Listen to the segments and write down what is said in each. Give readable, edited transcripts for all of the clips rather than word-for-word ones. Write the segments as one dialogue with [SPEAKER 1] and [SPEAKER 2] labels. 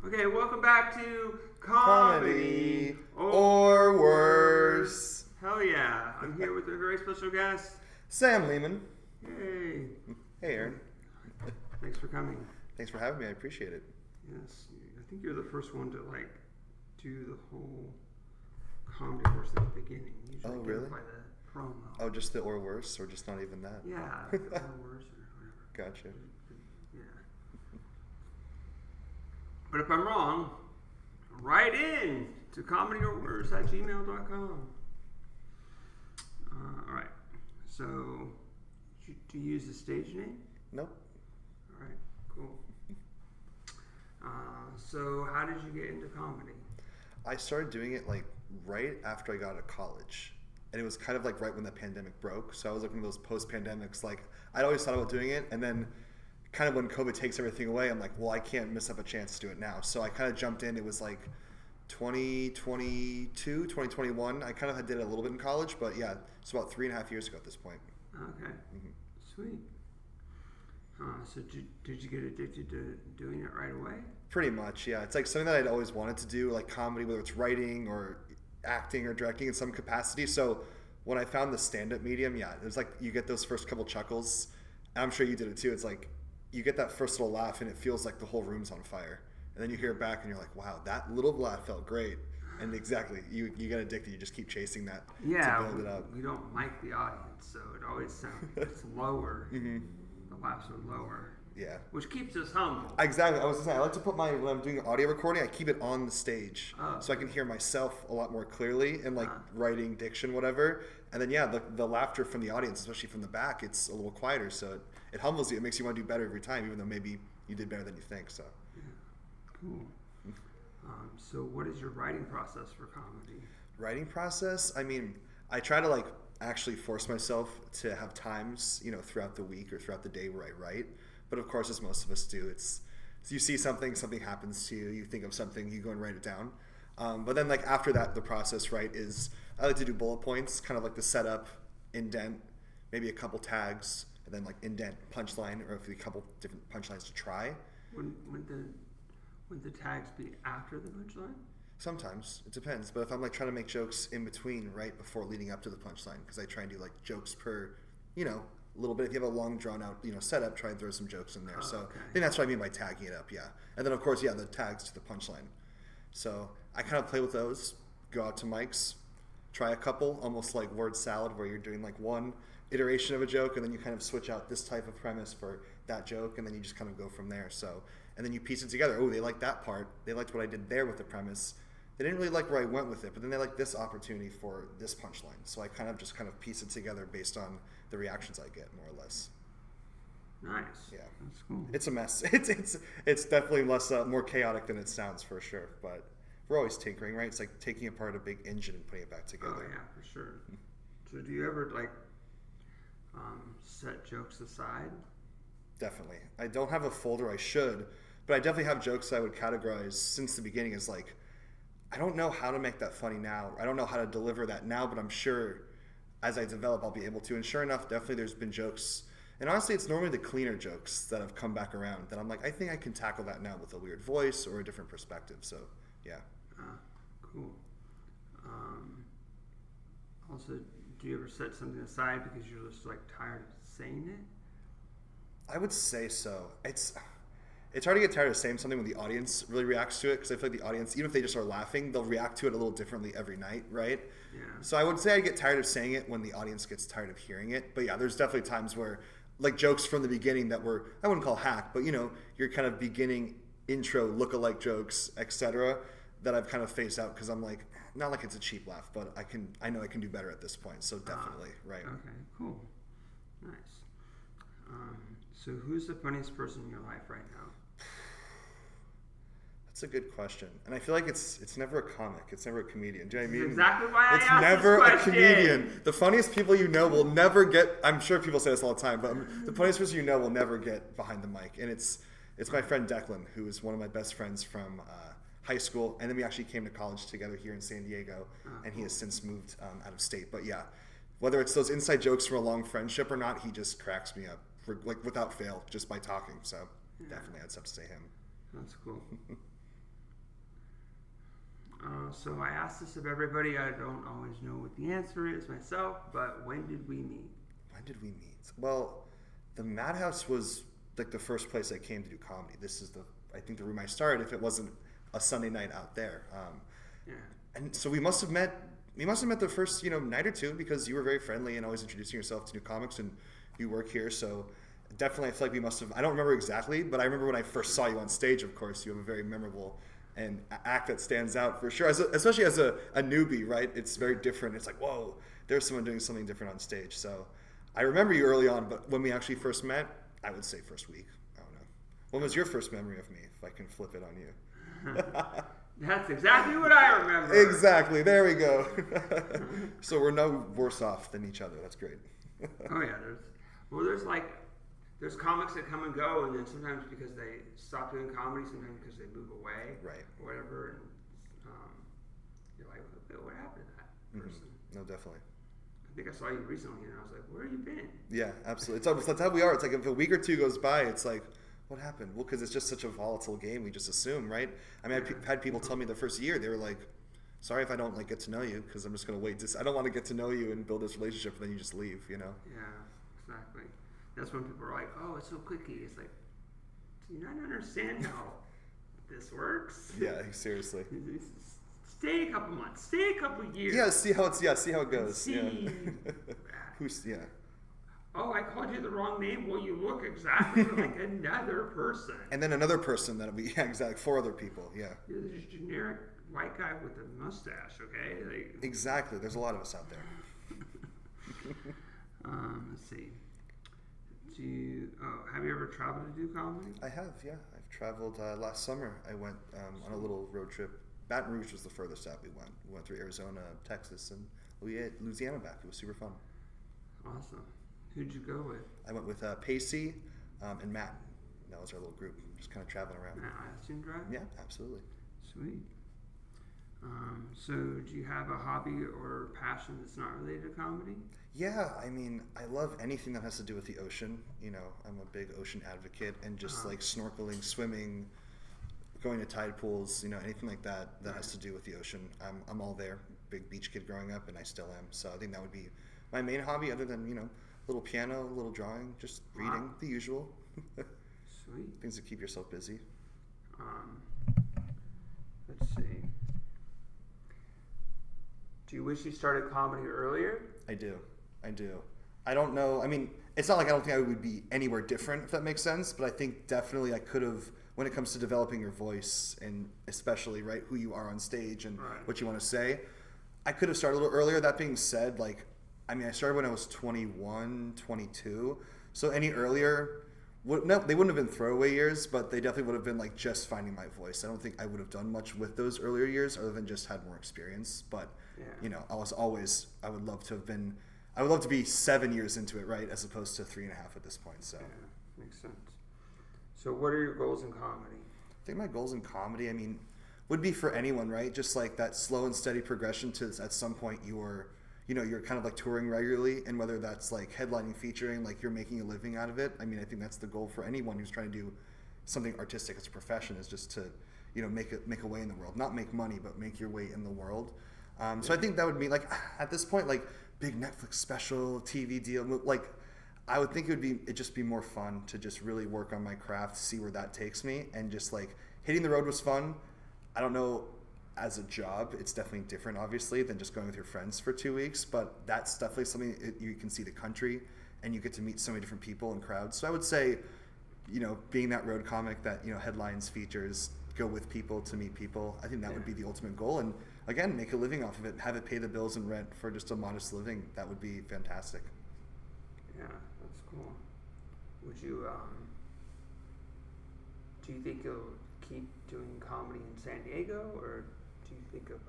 [SPEAKER 1] Okay, welcome back to
[SPEAKER 2] Comedy or Worse.
[SPEAKER 1] Hell yeah. I'm here with a very special guest.
[SPEAKER 2] Sam Leaman.
[SPEAKER 1] Yay.
[SPEAKER 2] Hey, Aaron.
[SPEAKER 1] Thanks for coming.
[SPEAKER 2] Thanks for having me. I appreciate it.
[SPEAKER 1] Yes, I think you're the first one to do the whole comedy course at the beginning. Usually
[SPEAKER 2] Oh, really?
[SPEAKER 1] by the promo.
[SPEAKER 2] Oh, just the or worse, or just not even that?
[SPEAKER 1] Yeah, or worse or whatever.
[SPEAKER 2] Gotcha.
[SPEAKER 1] Yeah. But if I'm wrong, write in to comedynorworse@gmail.com. All right. So, do you use the stage name?
[SPEAKER 2] Nope.
[SPEAKER 1] All right. Cool. So, how did you get into comedy?
[SPEAKER 2] I started doing it right after I got out of college. And it was kind of right when the pandemic broke. So I was one of those post-pandemics. I'd always thought about doing it. And then kind of when COVID takes everything away, I'm like, well, I can't miss up a chance to do it now. So I kind of jumped in. It was 2022, 2021. I kind of did it a little bit in college. But yeah, it's about 3.5 years ago at this point.
[SPEAKER 1] Okay. Mm-hmm. Sweet. So did you get addicted to doing it right away?
[SPEAKER 2] Pretty much, yeah. It's something that I'd always wanted to do, like comedy, whether it's writing or acting or directing in some capacity. So when I found the stand-up medium, yeah, it was you get those first couple chuckles. And I'm sure you did it too. It's you get that first little laugh and it feels like the whole room's on fire. And then you hear it back and you're like, wow, that little laugh felt great. And exactly, you get addicted. You just keep chasing that to build it up.
[SPEAKER 1] We don't mic the audience, so it always sounds lower.
[SPEAKER 2] Mm-hmm.
[SPEAKER 1] The laughs are lower.
[SPEAKER 2] Yeah.
[SPEAKER 1] Which keeps us humble.
[SPEAKER 2] Exactly. I was going to say, I like to put when I'm doing audio recording, I keep it on the stage so I can hear myself a lot more clearly and writing, diction, whatever. And then, yeah, the laughter from the audience, especially from the back, it's a little quieter. So it humbles you. It makes you want to do better every time, even though maybe you did better than you think. So.
[SPEAKER 1] Yeah. Cool. So what is your writing process for comedy?
[SPEAKER 2] Writing process? I mean, I try to actually force myself to have times, throughout the week or throughout the day where I write. But of course, as most of us do, you see something happens to you, you think of something, you go and write it down. But then after that, the process, right, is I like to do bullet points, kind of the setup, indent, maybe a couple tags, and then indent, punchline, or a couple different punchlines to try.
[SPEAKER 1] Would the tags be after the punchline?
[SPEAKER 2] Sometimes. It depends. But if I'm trying to make jokes in between, right, before leading up to the punchline, because I try and do jokes per, a little bit. If you have a long drawn out, setup, try and throw some jokes in there. So
[SPEAKER 1] okay.
[SPEAKER 2] I think that's what I mean by tagging it up, yeah. And then of course, yeah, the tags to the punchline. So I kind of play with those, go out to mics, try a couple, almost like word salad, where you're doing one iteration of a joke, and then you kind of switch out this type of premise for that joke, and then you just kind of go from there. So, and then you piece it together. Oh, they liked that part. They liked what I did there with the premise. They didn't really like where I went with it, but then they liked this opportunity for this punchline. So I kind of piece it together based on the reactions I get, more or less.
[SPEAKER 1] Nice.
[SPEAKER 2] Yeah.
[SPEAKER 1] That's cool.
[SPEAKER 2] It's a mess. It's definitely more chaotic than it sounds, for sure. But we're always tinkering, right? It's taking apart a big engine and putting it back together.
[SPEAKER 1] Oh yeah, for sure. So do you ever set jokes aside?
[SPEAKER 2] Definitely. I don't have a folder. I should, but I definitely have jokes I would categorize since the beginning as I don't know how to make that funny now. I don't know how to deliver that now, but I'm sure as I develop, I'll be able to. And sure enough, definitely there's been jokes. And honestly, it's normally the cleaner jokes that have come back around that I'm I think I can tackle that now with a weird voice or a different perspective. So, yeah.
[SPEAKER 1] Cool. Also, do you ever set something aside because you're just tired of saying it?
[SPEAKER 2] I would say so. It's hard to get tired of saying something when the audience really reacts to it, because I feel the audience, even if they just are laughing, they'll react to it a little differently every night, right?
[SPEAKER 1] Yeah.
[SPEAKER 2] So I would say I get tired of saying it when the audience gets tired of hearing it. But yeah, there's definitely times where jokes from the beginning that were, I wouldn't call hack, but your kind of beginning intro lookalike jokes, etc., that I've kind of phased out because I'm not it's a cheap laugh, but I know I can do better at this point. So definitely, right.
[SPEAKER 1] Okay, cool. Nice. So who's the funniest person in your life right now?
[SPEAKER 2] That's a good question, and I feel it's never a comic, it's never a comedian. Do you know what I mean?
[SPEAKER 1] Exactly why I
[SPEAKER 2] it's
[SPEAKER 1] asked
[SPEAKER 2] never
[SPEAKER 1] this
[SPEAKER 2] a
[SPEAKER 1] question.
[SPEAKER 2] comedian. The funniest people will never get. I'm sure people say this all the time, but the funniest person will never get behind the mic, and it's my friend Declan, who is one of my best friends from high school, and then we actually came to college together here in San Diego, and he has since moved out of state. But yeah, whether it's those inside jokes from a long friendship or not, he just cracks me up without fail just by talking. So definitely, I'd have to say him.
[SPEAKER 1] That's cool. So I asked this of everybody. I don't always know what the answer is myself, but when did we meet?
[SPEAKER 2] When did we meet? Well, the Madhouse was like the first place I came to do comedy. This is I think the room I started if it wasn't a Sunday night out there.
[SPEAKER 1] Yeah.
[SPEAKER 2] And so we must have met the first, night or two because you were very friendly and always introducing yourself to new comics and you work here. So definitely I feel like we must have, I don't remember exactly, but I remember when I first saw you on stage, of course, you have a very memorable and act that stands out for sure, especially as a newbie, right? It's very different. It's like, whoa, there's someone doing something different on stage. So I remember you early on, but when we actually first met, I would say first week. I don't know. When was your first memory of me, if I can flip it on you?
[SPEAKER 1] That's exactly what I remember.
[SPEAKER 2] Exactly. There we go. So we're no worse off than each other. That's great.
[SPEAKER 1] Oh yeah, there's comics that come and go, and then sometimes because they stop doing comedy, sometimes because they move away,
[SPEAKER 2] right,
[SPEAKER 1] or whatever. And you're like, what happened to that person?
[SPEAKER 2] No, definitely.
[SPEAKER 1] I think I saw you recently, and I was like, where have you been?
[SPEAKER 2] Yeah, absolutely. That's how we are. It's like if a week or two goes by, it's like, what happened? Well, because it's just such a volatile game. We just assume, right? I mean, I've had people tell me the first year, they were like, sorry if I don't get to know you, because I'm just going to wait. I don't want to get to know you and build this relationship, and then you just leave,
[SPEAKER 1] Yeah, exactly. That's when people are like, oh, it's so quickie. It's like, do you not understand how this works?
[SPEAKER 2] Yeah, seriously.
[SPEAKER 1] Stay a couple months. Stay a couple years.
[SPEAKER 2] Yeah, see how it goes.
[SPEAKER 1] See.
[SPEAKER 2] Yeah.
[SPEAKER 1] Oh, I called you the wrong name. Well, you look exactly like another person.
[SPEAKER 2] And then another person that'll be, exactly, 4 other people, yeah.
[SPEAKER 1] You're this generic white guy with a mustache, okay?
[SPEAKER 2] Exactly. There's a lot of us out there.
[SPEAKER 1] Let's see. Have you ever traveled to do comedy?
[SPEAKER 2] I have, yeah. I've traveled last summer. I went on a little road trip. Baton Rouge was the furthest out we went. We went through Arizona, Texas, and Louisiana back. It was super fun.
[SPEAKER 1] Awesome. Who'd you go with?
[SPEAKER 2] I went with Pacey and Matt. That was our little group, just kind of traveling around.
[SPEAKER 1] Matt Iceton Drive?
[SPEAKER 2] Yeah, absolutely.
[SPEAKER 1] Sweet. So do you have a hobby or passion that's not related to comedy?
[SPEAKER 2] Yeah, I mean, I love anything that has to do with the ocean. I'm a big ocean advocate, and just like snorkeling, swimming, going to tide pools, anything like that has to do with the ocean. I'm all there. Big beach kid growing up, and I still am. So I think that would be my main hobby, other than little piano, a little drawing, just reading, the usual.
[SPEAKER 1] Sweet.
[SPEAKER 2] Things to keep yourself busy.
[SPEAKER 1] Let's see. Do you wish you started comedy earlier?
[SPEAKER 2] I do. I don't know. I mean, it's not like I don't think I would be anywhere different, if that makes sense, but I think definitely I could have, when it comes to developing your voice and especially, right, who you are on stage and what you want to say, I could have started a little earlier. That being said, I started when I was 21, 22, so any earlier, they wouldn't have been throwaway years, but they definitely would have been just finding my voice. I don't think I would have done much with those earlier years other than just had more experience, but I would love to be 7 years into it, right, as opposed to 3.5 at this point. So
[SPEAKER 1] yeah, makes sense. So what are your goals in comedy?
[SPEAKER 2] I think my goals in comedy, would be for anyone, right? Just like that slow and steady progression to at some point you're kind of touring regularly, and whether that's headlining, featuring, you're making a living out of it. I think that's the goal for anyone who's trying to do something artistic as a profession, is just to, make a way in the world, not make money, but make your way in the world. So I think that would be at this point, big Netflix special, TV deal. I would think it'd just be more fun to just really work on my craft, see where that takes me, and just hitting the road was fun. I don't know, as a job, it's definitely different, obviously, than just going with your friends for 2 weeks, but that's definitely something you can see the country and you get to meet so many different people and crowds. So I would say, being that road comic that, headlines, features, go with people to meet people, I think that would be the ultimate goal. And again, make a living off of it, have it pay the bills and rent for just a modest living. That would be fantastic.
[SPEAKER 1] Yeah, that's cool. Would you, do you think you'll keep doing comedy in San Diego, or do you think of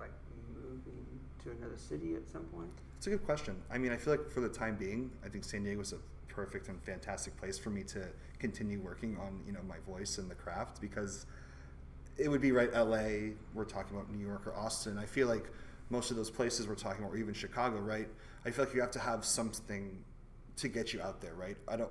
[SPEAKER 1] moving to another city at some point?
[SPEAKER 2] It's a good question. I feel like for the time being, I think San Diego is a perfect and fantastic place for me to continue working on, my voice and the craft, because it would be right. LA, we're talking about New York or Austin. I feel like most of those places we're talking about, or even Chicago, right? I feel like you have to have something to get you out there, right? I feel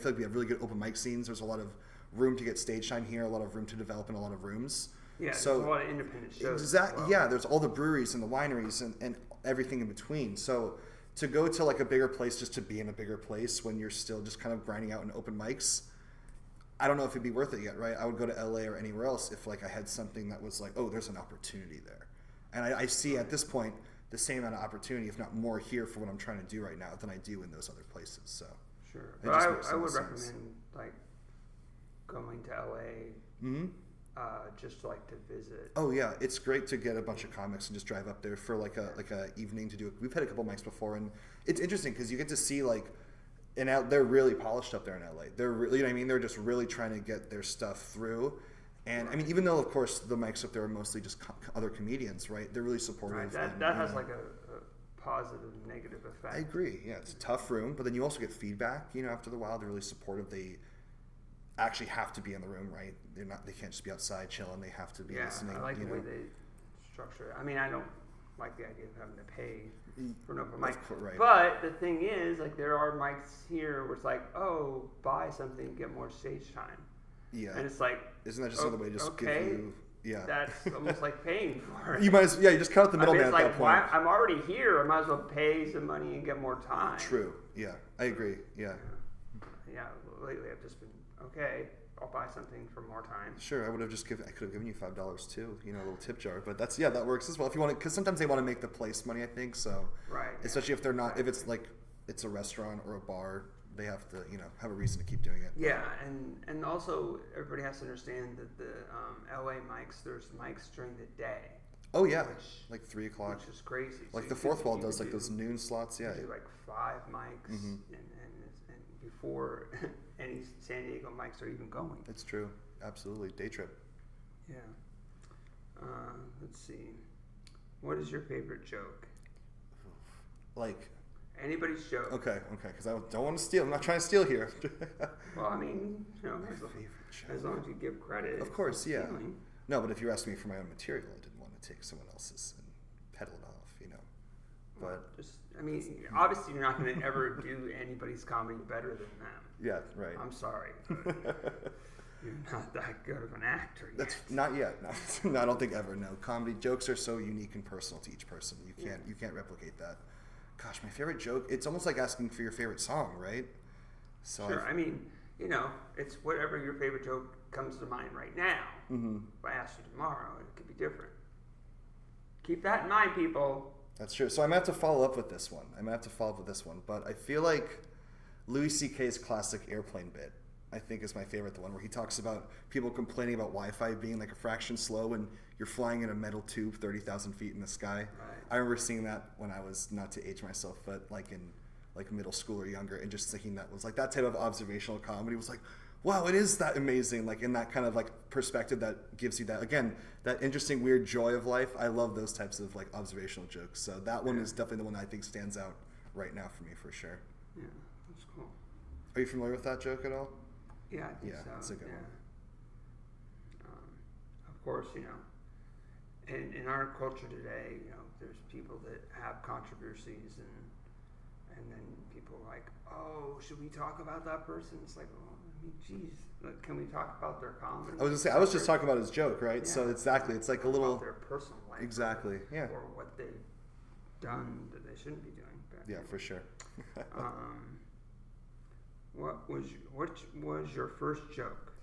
[SPEAKER 2] like we have really good open mic scenes. There's a lot of room to get stage time here, a lot of room to develop in a lot of rooms.
[SPEAKER 1] Yeah, there's
[SPEAKER 2] So
[SPEAKER 1] a lot of independent shows.
[SPEAKER 2] exactly.
[SPEAKER 1] As well.
[SPEAKER 2] Yeah, there's all the breweries and the wineries and everything in between. So to go to like a bigger place just to be in a bigger place when you're still just kind of grinding out in open mics, I don't know if it'd be worth it yet, right? I would go to LA or anywhere else if like I had something that was like, oh, there's an opportunity there. And I see at this point the same amount of opportunity, if not more, here for what I'm trying to do right now than I do in those other places. So
[SPEAKER 1] sure,
[SPEAKER 2] it
[SPEAKER 1] but
[SPEAKER 2] just makes
[SPEAKER 1] I
[SPEAKER 2] so
[SPEAKER 1] would
[SPEAKER 2] much sense.
[SPEAKER 1] recommend like going to LA just like to visit.
[SPEAKER 2] Oh yeah, it's great to get a bunch of comics and just drive up there for like a evening to do it. We've had a couple mics before, and it's interesting because you get to see like, and they're really polished up there in LA. They're really, you know what I mean, they're just really trying to get their stuff through. And I mean, even though of course the mics up there are mostly just other comedians, right? They're really supportive.
[SPEAKER 1] Right.
[SPEAKER 2] And,
[SPEAKER 1] That has like a positive, negative effect.
[SPEAKER 2] I agree. Yeah, it's a tough room, but then you also get feedback. You know, after the while, they're really supportive. They actually have to be in the room, right? They can't just be outside chilling. They have to be listening.
[SPEAKER 1] I like
[SPEAKER 2] you
[SPEAKER 1] the
[SPEAKER 2] know?
[SPEAKER 1] way they structure it. I mean, I don't like the idea of having to pay for an open mic.
[SPEAKER 2] Right.
[SPEAKER 1] But the thing is, like, there are mics here where it's like, oh, buy something, get more stage time.
[SPEAKER 2] Yeah.
[SPEAKER 1] And it's like,
[SPEAKER 2] isn't that just another way to just give you? Yeah.
[SPEAKER 1] That's almost like paying for it.
[SPEAKER 2] You just cut out the middleman
[SPEAKER 1] it's
[SPEAKER 2] at
[SPEAKER 1] like,
[SPEAKER 2] that point.
[SPEAKER 1] I'm already here. I might as well pay some money and get more time.
[SPEAKER 2] True. Yeah, I agree. Yeah.
[SPEAKER 1] Yeah. Lately, I've just been okay. I'll buy something for more time.
[SPEAKER 2] Sure, I could have given you $5 too, a little tip jar. But that works as well if you want to, because sometimes they want to make the place money, I think. So
[SPEAKER 1] right.
[SPEAKER 2] Especially if they're not, if it's like it's a restaurant or a bar, they have to have a reason to keep doing it.
[SPEAKER 1] Yeah, and also everybody has to understand that the LA mics, there's mics during the day.
[SPEAKER 2] Oh yeah, like 3 o'clock.
[SPEAKER 1] Which is crazy.
[SPEAKER 2] Like
[SPEAKER 1] so
[SPEAKER 2] the fourth wall does like those noon slots. Yeah.
[SPEAKER 1] You do like 5 mics, and before any San Diego mics are even going.
[SPEAKER 2] It's true. Absolutely. Day trip.
[SPEAKER 1] Yeah. Let's see. What is your favorite joke?
[SPEAKER 2] Like.
[SPEAKER 1] Anybody's joke.
[SPEAKER 2] Okay, because I don't want to steal. I'm not trying to steal here.
[SPEAKER 1] Well, I mean, as long as you give credit.
[SPEAKER 2] Of course, yeah.
[SPEAKER 1] Stealing.
[SPEAKER 2] No, but if you're asking me for my own material, I didn't want to take someone else's and peddle it off, But
[SPEAKER 1] I mean, obviously, you're not going to ever do anybody's comedy better than them.
[SPEAKER 2] Yeah, right.
[SPEAKER 1] I'm sorry, but you're not that good of an actor yet.
[SPEAKER 2] That's not yet. No, I don't think ever. No, comedy jokes are so unique and personal to each person. You can't replicate that. Gosh, my favorite joke. It's almost like asking for your favorite song, right? So
[SPEAKER 1] sure. I mean, it's whatever your favorite joke comes to mind right now.
[SPEAKER 2] Mm-hmm.
[SPEAKER 1] If I ask you tomorrow, it could be different. Keep that in mind, people.
[SPEAKER 2] That's true. So I'm going to have to follow up with this one. But I feel like Louis C.K.'s classic airplane bit, I think, is my favorite. The one where he talks about people complaining about Wi-Fi being like a fraction slow and you're flying in a metal tube 30,000 feet in the sky.
[SPEAKER 1] Right.
[SPEAKER 2] I remember seeing that when I was, not to age myself, but like in like middle school or younger, and just thinking that was like that type of observational comedy was like, wow, it is that amazing, like in that kind of like perspective that gives you that, again, that interesting weird joy of life. I love those types of like observational jokes. So that one is definitely the one I think stands out right now for me for sure.
[SPEAKER 1] Yeah, that's cool.
[SPEAKER 2] Are you familiar with that joke at all?
[SPEAKER 1] Yeah, I think so.
[SPEAKER 2] It's a good one.
[SPEAKER 1] Of course, in our culture today, there's people that have controversies and then people are like, oh, should we talk about that person? It's like, oh, I mean, geez, like, can we talk about their comedy?
[SPEAKER 2] I was just talking about his joke, right?
[SPEAKER 1] Yeah.
[SPEAKER 2] So exactly, it's like a little
[SPEAKER 1] about their personal life.
[SPEAKER 2] Exactly, yeah.
[SPEAKER 1] Or what they've done that they shouldn't be doing.
[SPEAKER 2] Yeah, for sure.
[SPEAKER 1] What was your first joke?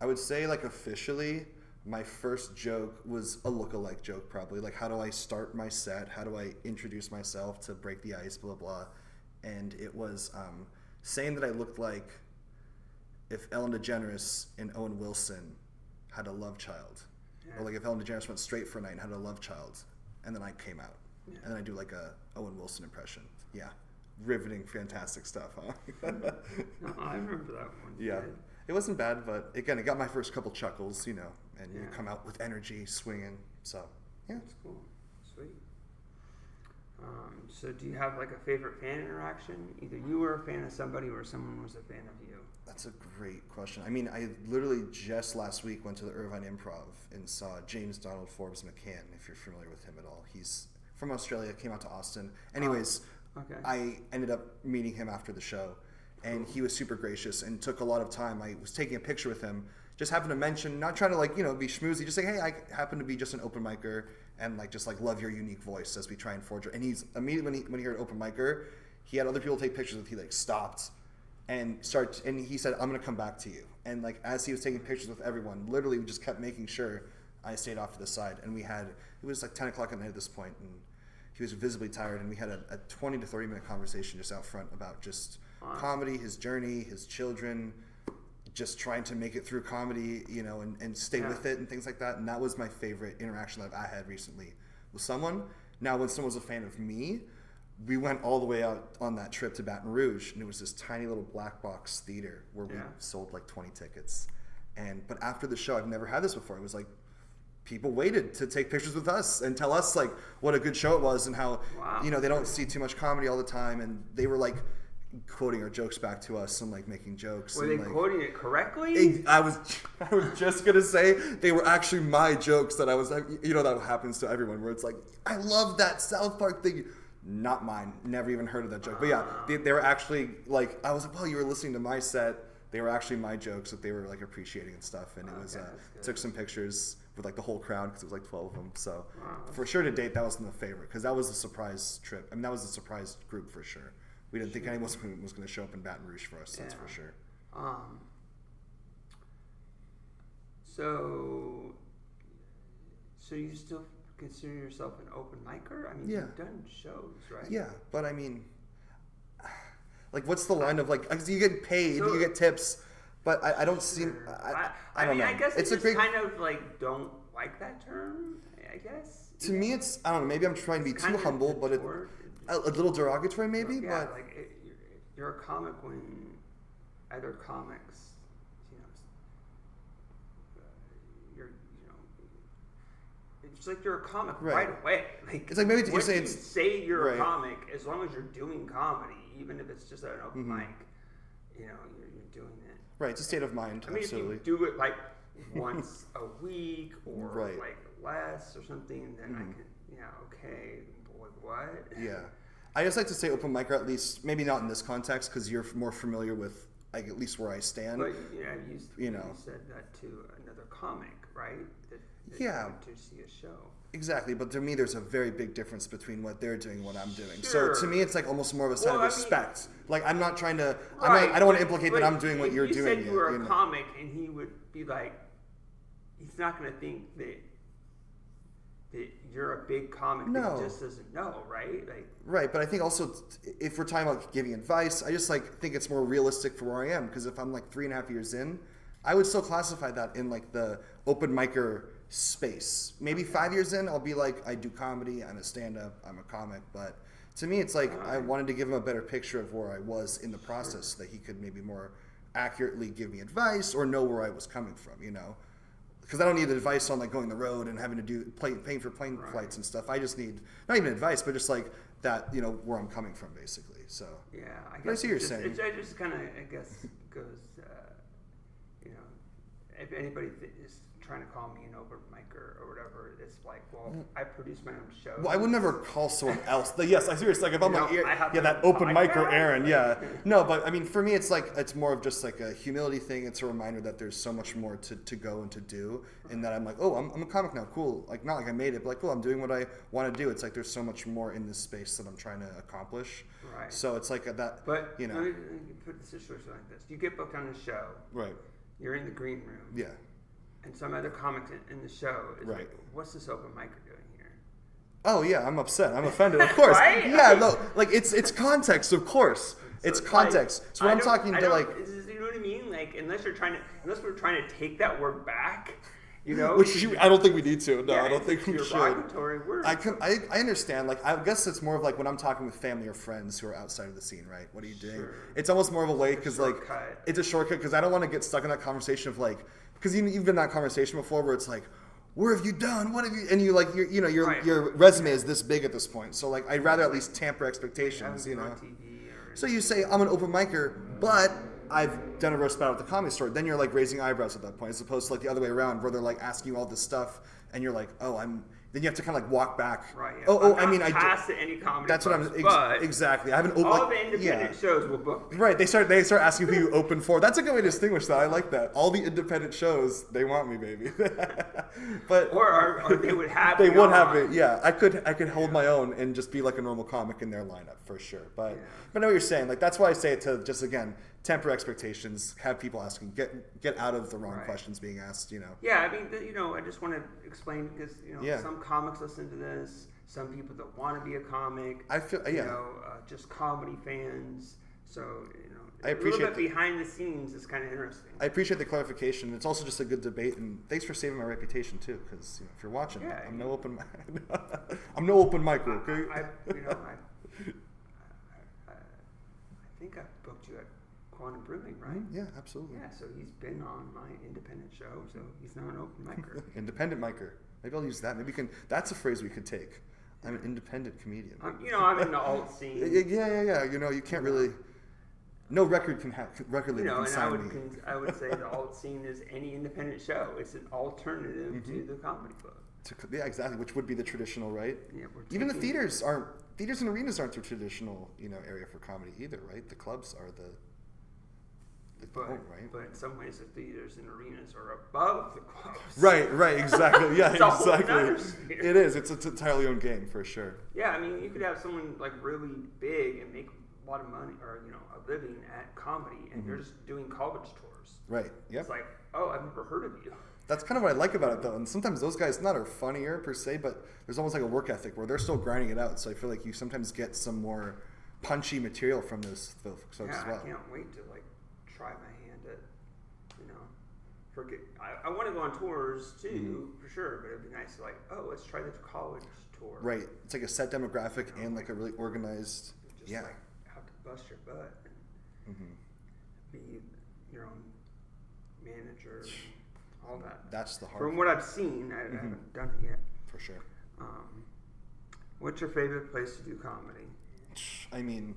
[SPEAKER 2] I would say, like, officially, my first joke was a lookalike joke, probably. Like, how do I start my set? How do I introduce myself to break the ice, blah, blah. And it was saying that I looked like if Ellen DeGeneres and Owen Wilson had a love child. Yeah. Or, like, if Ellen DeGeneres went straight for a night and had a love child. And then I came out. Yeah. And then I do, like, a Owen Wilson impression. Yeah. Riveting, fantastic stuff, huh?
[SPEAKER 1] No, I remember that one.
[SPEAKER 2] Yeah. It wasn't bad, but again, it got my first couple chuckles, and you come out with energy, swinging. So, yeah.
[SPEAKER 1] That's cool. Sweet. So do you have like a favorite fan interaction? Either you were a fan of somebody or someone was a fan of you.
[SPEAKER 2] That's a great question. I mean, I literally just last week went to the Irvine Improv and saw James Donald Forbes McCann, if you're familiar with him at all. He's from Australia, came out to Austin. Anyways,
[SPEAKER 1] okay.
[SPEAKER 2] I ended up meeting him after the show, and he was super gracious and took a lot of time. I was taking a picture with him just having to mention, not trying to like, you know, be schmoozy, just saying, hey, I happen to be just an open micer and like just like love your unique voice as we try and forge it. And he's immediately when he heard open micer, he had other people take pictures with. He like stopped and he said, I'm gonna come back to you. And like as he was taking pictures with everyone, literally we just kept making sure I stayed off to the side. And it was like 10 o'clock at night at this point, and he was visibly tired, and we had a 20 to 30 minute conversation just out front about just comedy, his journey, his children, just trying to make it through comedy, you know, and stay with it and things like that. And that was my favorite interaction that I had recently with someone. Now, when someone was a fan of me, we went all the way out on that trip to Baton Rouge, and it was this tiny little black box theater where we sold like 20 tickets. But after the show, I've never had this before. It was like people waited to take pictures with us and tell us like what a good show it was and how, you know, they don't see too much comedy all the time. And they were like quoting our jokes back to us and like making jokes.
[SPEAKER 1] Were
[SPEAKER 2] and,
[SPEAKER 1] they
[SPEAKER 2] like,
[SPEAKER 1] quoting it correctly?
[SPEAKER 2] I was just gonna say they were actually my jokes that I was, you know, that happens to everyone where it's like, I love that South Park thing. Not mine. Never even heard of that joke. But yeah, they were actually like, I was like, well, you were listening to my set. They were actually my jokes that they were like appreciating and stuff. And it was took some pictures with like the whole crowd because it was like 12 of them. So for sure to date, that was my favorite because that was a surprise trip. I mean, that was a surprise group for sure. We didn't think anyone was going to show up in Baton Rouge for us. That's for sure.
[SPEAKER 1] So you still consider yourself an open micer? I mean, you've done shows, right?
[SPEAKER 2] Yeah, but I mean, like, what's the line of like? Cause you get paid, you get tips, but I don't seem. I don't know.
[SPEAKER 1] I guess
[SPEAKER 2] it's
[SPEAKER 1] I just kind of like don't like that term. I guess
[SPEAKER 2] to me, it's I don't know. Maybe I'm trying to be too humble, but a little derogatory, maybe.
[SPEAKER 1] Yeah,
[SPEAKER 2] but
[SPEAKER 1] like you're a comic when other comics, you know, it's like you're a comic right away. Like
[SPEAKER 2] it's like maybe you're saying
[SPEAKER 1] say you're a comic as long as you're doing comedy, even if it's just an open mic. You know, you're doing it.
[SPEAKER 2] Right, it's a state of mind.
[SPEAKER 1] I mean,
[SPEAKER 2] absolutely.
[SPEAKER 1] if you do it like once a week or like less or something, then I can, okay, like what?
[SPEAKER 2] Yeah. I just like to say open micer, at least, maybe not in this context, because you're more familiar with, like, at least where I stand.
[SPEAKER 1] But you said that to another comic, right? That to see a show.
[SPEAKER 2] Exactly, but to me, there's a very big difference between what they're doing and what I'm doing. So to me, it's like almost more of a sign of respect. Like I'm not trying to, I don't want to implicate that I'm doing what you're doing.
[SPEAKER 1] You said you were a comic, and he would be like, he's not going to think that you're a big comic that he just doesn't know, right? Like,
[SPEAKER 2] right, but I think also if we're talking about giving advice, I just like think it's more realistic for where I am because if I'm like 3.5 years in, I would still classify that in like the open micer space. Maybe 5 years in, I'll be like, I do comedy, I'm a stand-up, I'm a comic, but to me, it's like I wanted to give him a better picture of where I was in the process so that he could maybe more accurately give me advice or know where I was coming from, you know? Because I don't need advice on like going the road and having to paying for plane flights and stuff. I just need not even advice, but just like that, you know, where I'm coming from, basically. So
[SPEAKER 1] yeah, I guess
[SPEAKER 2] I see what you're saying.
[SPEAKER 1] It just kind of, I guess, goes, you know, if anybody is trying to call me an open micer or whatever, it's like, well, I produce my own show.
[SPEAKER 2] Well, I would never call someone else. Yes, I seriously, like if I'm like, that open micer Aaron, No, but I mean, for me, it's like, it's more of just like a humility thing. It's a reminder that there's so much more to go and to do. And that I'm like, oh, I'm a comic now, cool. Like, not like I made it, but like, cool, I'm doing what I want to do. It's like, there's so much more in this space that I'm trying to accomplish.
[SPEAKER 1] Right.
[SPEAKER 2] So it's like that,
[SPEAKER 1] but,
[SPEAKER 2] you know.
[SPEAKER 1] Let me put the situation like this. You get booked on a show.
[SPEAKER 2] Right.
[SPEAKER 1] You're in the green room.
[SPEAKER 2] Yeah.
[SPEAKER 1] And some other comic in the show is like, what's this open micer doing here?
[SPEAKER 2] Oh yeah, I'm upset. I'm offended. Of course.
[SPEAKER 1] Right?
[SPEAKER 2] Yeah, no, like it's context, of course. So it's context. Like, so when I'm talking to like,
[SPEAKER 1] you know what I mean? Like unless we're trying to take that word back, you know.
[SPEAKER 2] Which I don't think we need to. No, I don't think we should.
[SPEAKER 1] Word.
[SPEAKER 2] I understand. Like I guess it's more of like when I'm talking with family or friends who are outside of the scene, right? What are you doing?
[SPEAKER 1] Sure.
[SPEAKER 2] It's almost more of a way because like it's a shortcut because I don't want to get stuck in that conversation of like. Because you've been in that conversation before where it's like, where have you done? What have you? And you like, your resume is this big at this point. So like, I'd rather at least tamper expectations, you know. So you say, I'm an open micer, but I've done a roast battle at the Comedy Store. Then you're like raising eyebrows at that point, as opposed to like the other way around where they're like asking you all this stuff, and you're like, oh, I'm then you have to kind of like walk back.
[SPEAKER 1] Right. Yeah.
[SPEAKER 2] Oh,
[SPEAKER 1] I'm
[SPEAKER 2] I mean,
[SPEAKER 1] not past any comedy.
[SPEAKER 2] That's what
[SPEAKER 1] clubs,
[SPEAKER 2] I'm
[SPEAKER 1] but
[SPEAKER 2] exactly. I haven't opened
[SPEAKER 1] all the independent shows will book me.
[SPEAKER 2] Right. They start asking who you open for. That's a good way to distinguish that. I like that. All the independent shows, they want me, baby. But
[SPEAKER 1] or they would have.
[SPEAKER 2] they
[SPEAKER 1] me
[SPEAKER 2] would
[SPEAKER 1] on.
[SPEAKER 2] have it. Yeah, I could hold my own and just be like a normal comic in their lineup for sure. But I know what you're saying. Like that's why I say it to just again temper expectations. Have people asking, get out of the wrong questions being asked. You know.
[SPEAKER 1] Yeah, I mean, I just want to explain because some comics listen to this. Some people that want to be a comic.
[SPEAKER 2] I feel
[SPEAKER 1] just comedy fans. So
[SPEAKER 2] I
[SPEAKER 1] a
[SPEAKER 2] appreciate
[SPEAKER 1] little bit behind the scenes is kind of interesting.
[SPEAKER 2] I appreciate the clarification. It's also just a good debate, and thanks for saving my reputation too. Because if you're watching, I'm no open I'm no open mic. Okay.
[SPEAKER 1] I think I booked you at Quantum Brewing, right?
[SPEAKER 2] Yeah, absolutely.
[SPEAKER 1] Yeah, so he's been on my independent show, so he's now an open micer.
[SPEAKER 2] Independent micer. Maybe I'll use that. Maybe that's a phrase we could take. I'm an independent comedian.
[SPEAKER 1] I'm in the alt scene.
[SPEAKER 2] Yeah. You can't really. No record label can
[SPEAKER 1] and
[SPEAKER 2] sign me.
[SPEAKER 1] I would say the alt scene is any independent show. It's an alternative to the comedy club.
[SPEAKER 2] Yeah, exactly. Which would be the traditional, right?
[SPEAKER 1] Yeah,
[SPEAKER 2] even the theaters and arenas aren't the traditional, area for comedy either, right? The clubs are the home, right?
[SPEAKER 1] But in some ways, the theaters and arenas are above the clubs.
[SPEAKER 2] Right, exactly. Yeah,
[SPEAKER 1] exactly.
[SPEAKER 2] It is. It's an entirely own game for sure.
[SPEAKER 1] Yeah, I mean, you could have someone like really big and make a lot of money or a living at comedy, and you're just doing college tours.
[SPEAKER 2] Right. Yep.
[SPEAKER 1] It's like, oh, I've never heard of you.
[SPEAKER 2] That's kind of what I like about it, though. And sometimes those guys not are funnier per se, but there's almost like a work ethic where they're still grinding it out. So I feel like you sometimes get some more punchy material from those folks as well.
[SPEAKER 1] I can't wait to try my hand at forget. I want to go on tours too for sure, but it'd be nice to let's try the college tour.
[SPEAKER 2] Right. It's like a set demographic and like a really organized.
[SPEAKER 1] Just have to bust your butt and be your own manager. All that.
[SPEAKER 2] That's the hard.
[SPEAKER 1] From what I've seen, I haven't done it yet.
[SPEAKER 2] For sure.
[SPEAKER 1] What's your favorite place to do comedy?
[SPEAKER 2] I mean,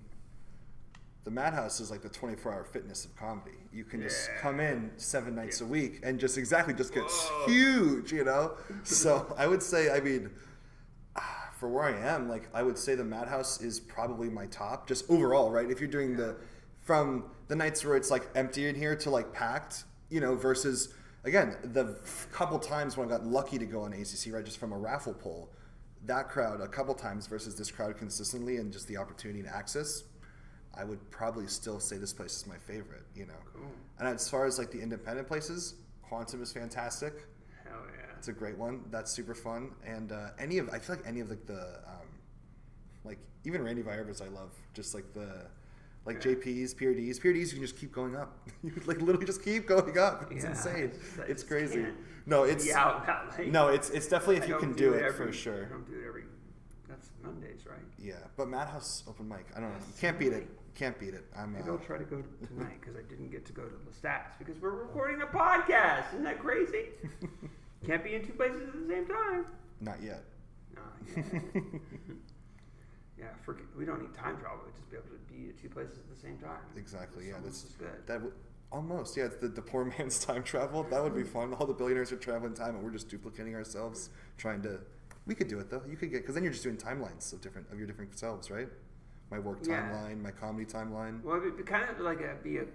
[SPEAKER 2] the Madhouse is like the 24-hour fitness of comedy. You can just come in 7 nights a week and just get huge, So I would say, for where I am, I would say the Madhouse is probably my top, just overall, right? If you're doing from the nights where it's empty in here to packed, versus. Again, the couple times when I got lucky to go on ACC, right, just from a raffle poll, that crowd a couple times versus this crowd consistently and just the opportunity to access, I would probably still say this place is my favorite,
[SPEAKER 1] Cool.
[SPEAKER 2] And as far as the independent places, Quantum is fantastic.
[SPEAKER 1] Hell yeah.
[SPEAKER 2] It's a great one. That's super fun. And I feel like any of even Randy Vierba's I love. Just JP's, PRD's, you can just keep going up. You literally just keep going up. It's insane. It's crazy. No, it's it's definitely if you can do it for sure.
[SPEAKER 1] I don't do it that's Mondays, right?
[SPEAKER 2] Yeah, but Madhouse open mic, I don't know. You can't beat it.
[SPEAKER 1] Maybe I'll try to go tonight because I didn't get to go to Lestat's because we're recording a podcast. Isn't that crazy? Can't be in two places at the same time.
[SPEAKER 2] Not yet.
[SPEAKER 1] Yeah, we don't need time travel. We'd just be able to be at two places at the same time.
[SPEAKER 2] Exactly. This
[SPEAKER 1] is good.
[SPEAKER 2] That would almost. Yeah, it's the poor man's time travel. That would be fun. All the billionaires are traveling time, and we're just duplicating ourselves, trying to. We could do it though. You could because then you're just doing timelines of your different selves, right? My work timeline, my comedy timeline.
[SPEAKER 1] Well, it'd be kind of like you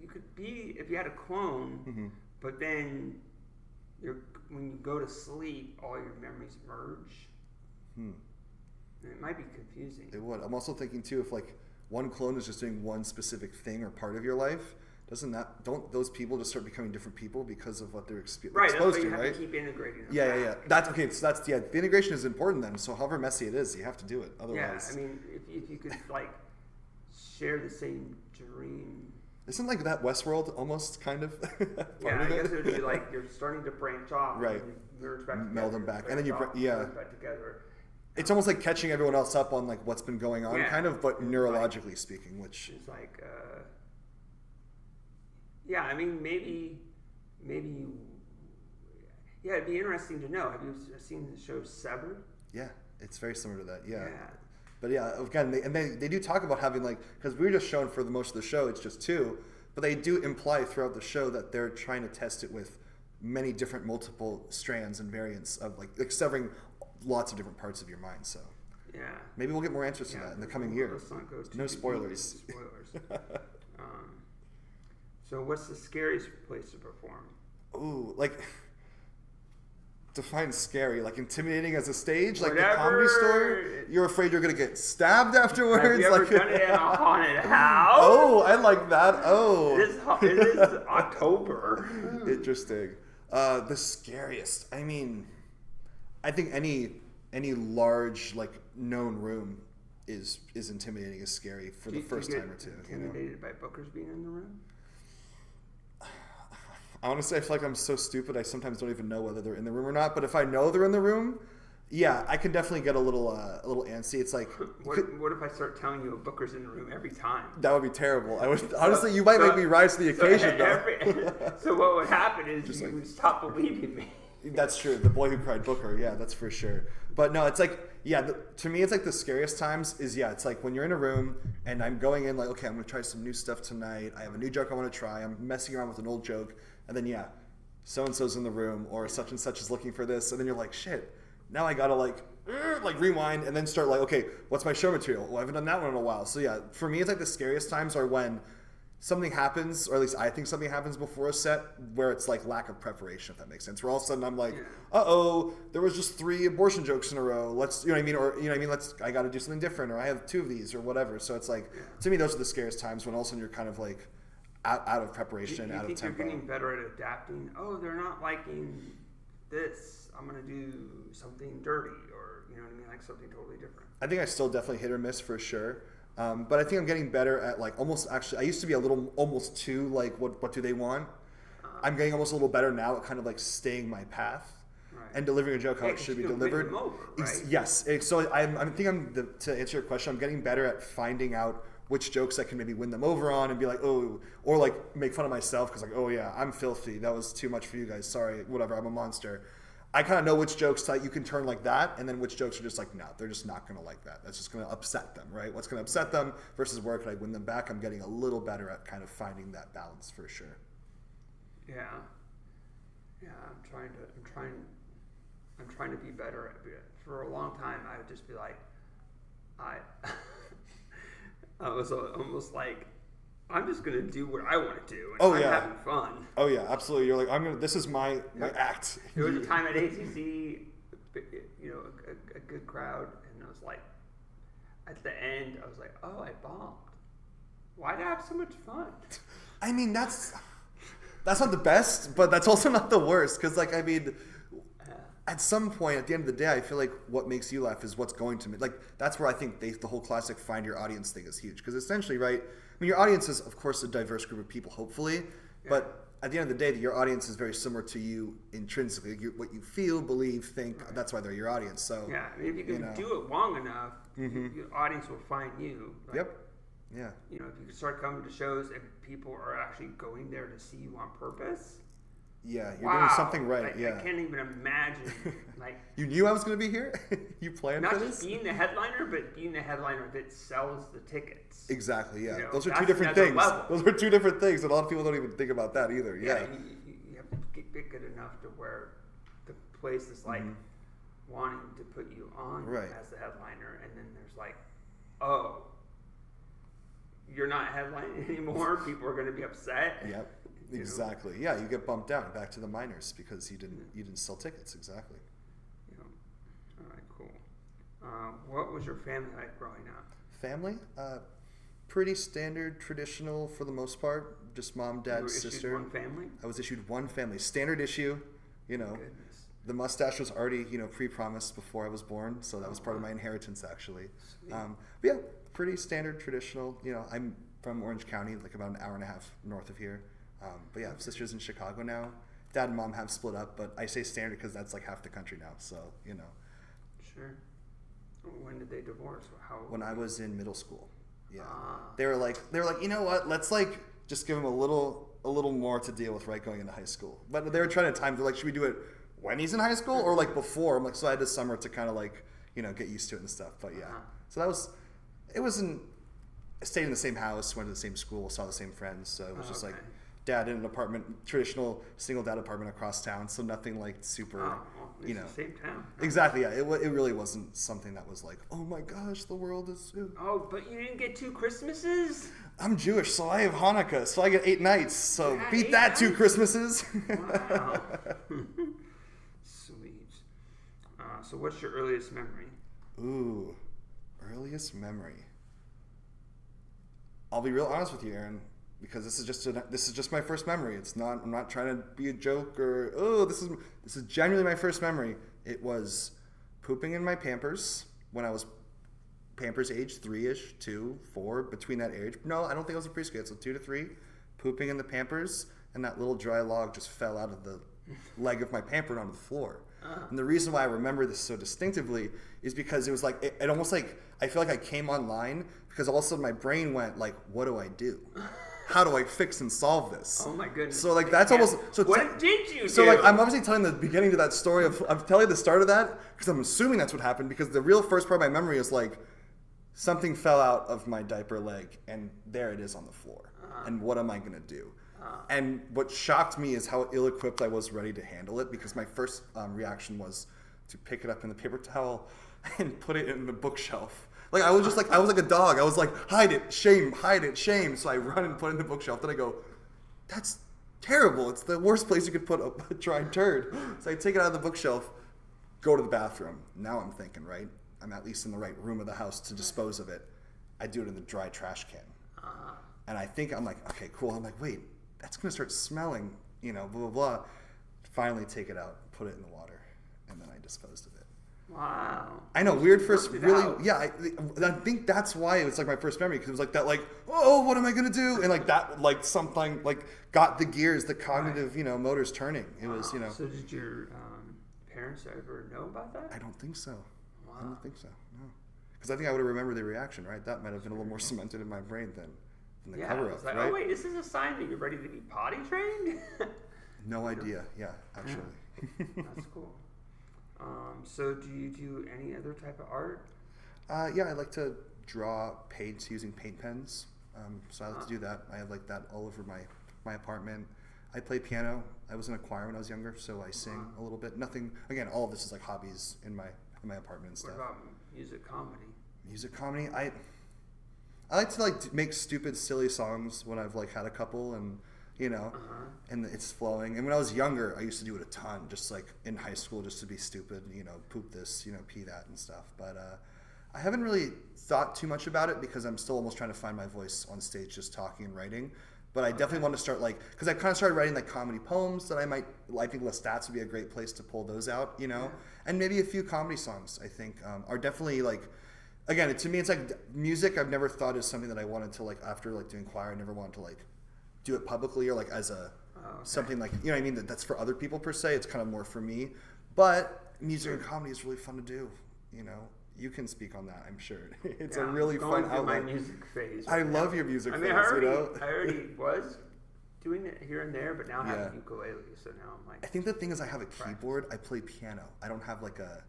[SPEAKER 1] could be if you had a clone, but then when you go to sleep, all your memories merge. It might be confusing.
[SPEAKER 2] It would. I'm also thinking too, if one clone is just doing one specific thing or part of your life, don't those people just start becoming different people because of what they're exposed
[SPEAKER 1] to, right?
[SPEAKER 2] That's why
[SPEAKER 1] you have to keep integrating them.
[SPEAKER 2] Yeah. That's okay. So that's the integration is important then. So however messy it is, you have to do it. Otherwise,
[SPEAKER 1] I mean, if you could share the same dream.
[SPEAKER 2] Isn't that Westworld almost kind of?
[SPEAKER 1] I guess it would be you're starting to branch off,
[SPEAKER 2] right?
[SPEAKER 1] And you merge back together,
[SPEAKER 2] meld them back, and then
[SPEAKER 1] merge back together.
[SPEAKER 2] It's almost like catching everyone else up on what's been going on, kind of, but neurologically speaking, which
[SPEAKER 1] is I mean, maybe, it'd be interesting to know. Have you seen the show Severed?
[SPEAKER 2] Yeah, it's very similar to that. Yeah. But again, they do talk about having because we were just shown for the most of the show, it's just 2, but they do imply throughout the show that they're trying to test it with many different multiple strands and variants of like severing lots of different parts of your mind. So
[SPEAKER 1] Yeah.
[SPEAKER 2] maybe we'll get more answers to that in the coming year.
[SPEAKER 1] Let's not go too
[SPEAKER 2] No
[SPEAKER 1] deep
[SPEAKER 2] spoilers.
[SPEAKER 1] into spoilers. So what's the scariest place to perform?
[SPEAKER 2] Ooh, like define scary, like intimidating as a stage, like the
[SPEAKER 1] Whatever.
[SPEAKER 2] Comedy Store. You're afraid you're gonna get stabbed afterwards.
[SPEAKER 1] Have you ever
[SPEAKER 2] like,
[SPEAKER 1] done it in a haunted house?
[SPEAKER 2] Oh, I like that. Oh,
[SPEAKER 1] It is October.
[SPEAKER 2] interesting. The scariest. I mean, I think any large like known room is intimidating, is scary for the first time or two.
[SPEAKER 1] Intimidated by bookers being in the room?
[SPEAKER 2] Honestly, I feel like I'm so stupid. I sometimes don't even know whether they're in the room or not. But if I know they're in the room, yeah, I can definitely get a little antsy. It's like,
[SPEAKER 1] What if I start telling you a booker's in the room every time?
[SPEAKER 2] that would be terrible. I would honestly, you might make me rise to the occasion,
[SPEAKER 1] So what would happen is
[SPEAKER 2] Just
[SPEAKER 1] you
[SPEAKER 2] like-
[SPEAKER 1] would stop believing me.
[SPEAKER 2] That's true. The boy who cried Booker. Yeah, that's for sure. But no, it's like, yeah, to me, it's like the scariest times is, yeah, it's like when you're in a room and I'm going in like, okay, I'm going to try some new stuff tonight. I have a new joke I want to try. I'm messing around with an old joke. And then, yeah, so-and-so's in the room or such and such is looking for this. And then you're like, shit, now I got to like rewind and then start like, okay, what's my show material? Well, I haven't done that one in a while. So yeah, for me, it's like the scariest times are when something happens, or at least I think something happens before a set where it's like lack of preparation, if that makes sense. Where all of a sudden I'm like, uh-oh, there was just 3 abortion jokes in a row. Let's, you know what I mean? Or, you know what I mean? I got to do something different, or I have 2 of these or whatever. So it's like, to me, those are the scariest times when all of a sudden you're kind of like out of preparation, out of tempo.
[SPEAKER 1] You're getting better at adapting? Oh, they're not liking this. I'm going to do something dirty, or, you know what I mean? Like something totally different.
[SPEAKER 2] I think I still definitely hit or miss for sure. But I think I'm getting better at like I used to be a little almost too like what do they want? I'm getting almost a little better now at kind of like staying my path and delivering a joke how it should be delivered.
[SPEAKER 1] Win them over, right?
[SPEAKER 2] Yes. So to answer your question, I'm getting better at finding out which jokes I can maybe win them over on and be like, oh, or like make fun of myself because like, oh yeah, I'm filthy. That was too much for you guys. Sorry, whatever. I'm a monster. I kind of know which jokes you can turn like that, and then which jokes are just like, no, they're just not going to like that. That's just going to upset them, right? What's going to upset them versus where could I win them back? I'm getting a little better at kind of finding that balance for sure.
[SPEAKER 1] Yeah. I'm trying to be better at it. For a long time, I would just be like, I was almost like, I'm just gonna do what I want to do, and I'm having fun.
[SPEAKER 2] Oh yeah, absolutely. You're like, this is my act.
[SPEAKER 1] There was a time at ACC, you know, a good crowd, and I was like, at the end, I was like, oh, I bombed. Why did I have so much fun?
[SPEAKER 2] I mean, that's not the best, but that's also not the worst. Because like, I mean, at some point, at the end of the day, I feel like what makes you laugh is what's going to make. Like that's where I think the whole classic find your audience thing is huge. Because essentially, right. I mean, your audience is, of course, a diverse group of people, hopefully. But at the end of the day, your audience is very similar to you intrinsically. What you feel, believe, think, that's why they're your audience. So
[SPEAKER 1] yeah, I mean, if you can do it long enough, your audience will find you. Like,
[SPEAKER 2] yep. Yeah.
[SPEAKER 1] You know, if you can start coming to shows and people are actually going there to see you on purpose.
[SPEAKER 2] Yeah, you're doing something right.
[SPEAKER 1] I can't even imagine. Like
[SPEAKER 2] you knew I was going to be here. You planned for this.
[SPEAKER 1] Not just being the headliner, but being the headliner that sells the tickets.
[SPEAKER 2] Exactly. Yeah,
[SPEAKER 1] you know,
[SPEAKER 2] those are 2 different things.
[SPEAKER 1] Level.
[SPEAKER 2] Those are 2 different things, and a lot of people don't even think about that either. Yeah.
[SPEAKER 1] You have to get good enough to where the place is like wanting to put you on as the headliner, and then there's like, oh, you're not headlining anymore. People are going to be upset.
[SPEAKER 2] Yep. Exactly. Yeah, you get bumped down back to the minors because you didn't sell tickets. Exactly.
[SPEAKER 1] Yeah. All right. Cool. What was your family like growing up?
[SPEAKER 2] Family, pretty standard, traditional for the most part. Just mom, dad, sister.
[SPEAKER 1] You were issued one family?
[SPEAKER 2] I was issued one family, standard issue. You know,
[SPEAKER 1] Goodness.
[SPEAKER 2] The mustache was already pre-promised before I was born, so that was part of my inheritance actually. But yeah, pretty standard, traditional. You know, I'm from Orange County, like about an hour and a half north of here. But yeah, I have sisters in Chicago now. Dad and mom have split up, but I say standard because that's like half the country now. So, you know.
[SPEAKER 1] Sure. When did they divorce?
[SPEAKER 2] When I was in middle school. Yeah. They were like, you know what? Let's like just give him a little more to deal with right going into high school. But they were trying to time. They're like, should we do it when he's in high school or like before? I'm like, so I had this summer to kind of like get used to it and stuff. But yeah. So I stayed in the same house, went to the same school, saw the same friends. So it was just like dad in an apartment, traditional single dad apartment across town, so nothing like super,
[SPEAKER 1] Well, it's
[SPEAKER 2] you know.
[SPEAKER 1] the same town.
[SPEAKER 2] Exactly, yeah. It really wasn't something that was like, oh my gosh, the world is.
[SPEAKER 1] Oh, but you didn't get 2 Christmases?
[SPEAKER 2] I'm Jewish, so I have Hanukkah, so I get 8 nights. So
[SPEAKER 1] Yeah,
[SPEAKER 2] beat
[SPEAKER 1] 8
[SPEAKER 2] that 2
[SPEAKER 1] nights?
[SPEAKER 2] Christmases.
[SPEAKER 1] Wow. Sweet. So what's your earliest memory?
[SPEAKER 2] Ooh, earliest memory. I'll be real honest with you, Aaron, because this is just my first memory. It's not. I'm not trying to be a joke or this is genuinely my first memory. It was pooping in my Pampers when I was Pampers age 3-ish, 2, 4, between that age. No, I don't think I was a preschool. So 2 to 3, pooping in the Pampers, and that little dry log just fell out of the leg of my pamper onto the floor. And the reason why I remember this so distinctively is because it was like it almost like I feel like I came online because all of a sudden my brain went like, what do I do? How do I fix and solve this?
[SPEAKER 1] Oh my goodness.
[SPEAKER 2] So like that's almost so.
[SPEAKER 1] What did you do?
[SPEAKER 2] So like I'm obviously telling the beginning to that story of I'm telling the start of that because I'm assuming that's what happened because the real first part of my memory is like something fell out of my diaper leg and there it is on the floor. And what am I gonna do? And what shocked me is how ill-equipped I was ready to handle it because my first reaction was to pick it up in the paper towel and put it in the bookshelf. Like I was like a dog. I was like, hide it, shame. So I run and put it in the bookshelf. Then I go, that's terrible. It's the worst place you could put a dried turd. So I take it out of the bookshelf, go to the bathroom. Now I'm thinking, right? I'm at least in the right room of the house to dispose of it. I do it in the dry trash can. And I think I'm like, okay, cool. I'm like, wait, that's going to start smelling, blah, blah, blah. Finally take it out, put it in the water, and then I disposed of it.
[SPEAKER 1] Wow.
[SPEAKER 2] I know, weird first, really,
[SPEAKER 1] out.
[SPEAKER 2] yeah, I think that's why it was like my first memory, because it was like that, like, oh, what am I going to do? And like that, like something, like got the gears, the cognitive, motors turning. It was,
[SPEAKER 1] So did your parents ever know about that?
[SPEAKER 2] I don't think so.
[SPEAKER 1] Wow.
[SPEAKER 2] I don't think so, no. Because I think I would have remembered the reaction, right? That might have been a little more cemented in my brain than the cover-up,
[SPEAKER 1] it's like,
[SPEAKER 2] right?
[SPEAKER 1] oh wait, this is a sign that you're ready to be potty trained?
[SPEAKER 2] No idea, yeah, actually.
[SPEAKER 1] That's cool. So do you do any other type of art?
[SPEAKER 2] Yeah, I like to draw paints using paint pens. So I like to do that. I have like that all over my apartment. I play piano. I was in a choir when I was younger, so I sing a little bit. Nothing, again, all of this is like hobbies in my apartment and stuff.
[SPEAKER 1] What about music comedy?
[SPEAKER 2] Music comedy, I like to like make stupid, silly songs when I've like had a couple and and it's flowing. And when I was younger, I used to do it a ton, just like in high school, just to be stupid, poop this, pee that and stuff. But I haven't really thought too much about it because I'm still almost trying to find my voice on stage, just talking and writing. But I definitely want to start because I kind of started writing like comedy poems that I think Lestats would be a great place to pull those out, and maybe a few comedy songs. I think are definitely like. Again, to me, it's like music. I've never thought is something that I wanted to like after like doing choir. I never wanted to like do it publicly or like as a something like what I mean that's for other people per se. It's kind of more for me. But music and comedy is really fun to do. You can speak on that. I'm sure it's a really fun outlet.
[SPEAKER 1] My music phase.
[SPEAKER 2] I love your music phase.
[SPEAKER 1] I already was doing it here and there, but now I have a ukulele. So now I'm like.
[SPEAKER 2] I think the thing is I have a keyboard. I play piano. I don't have like a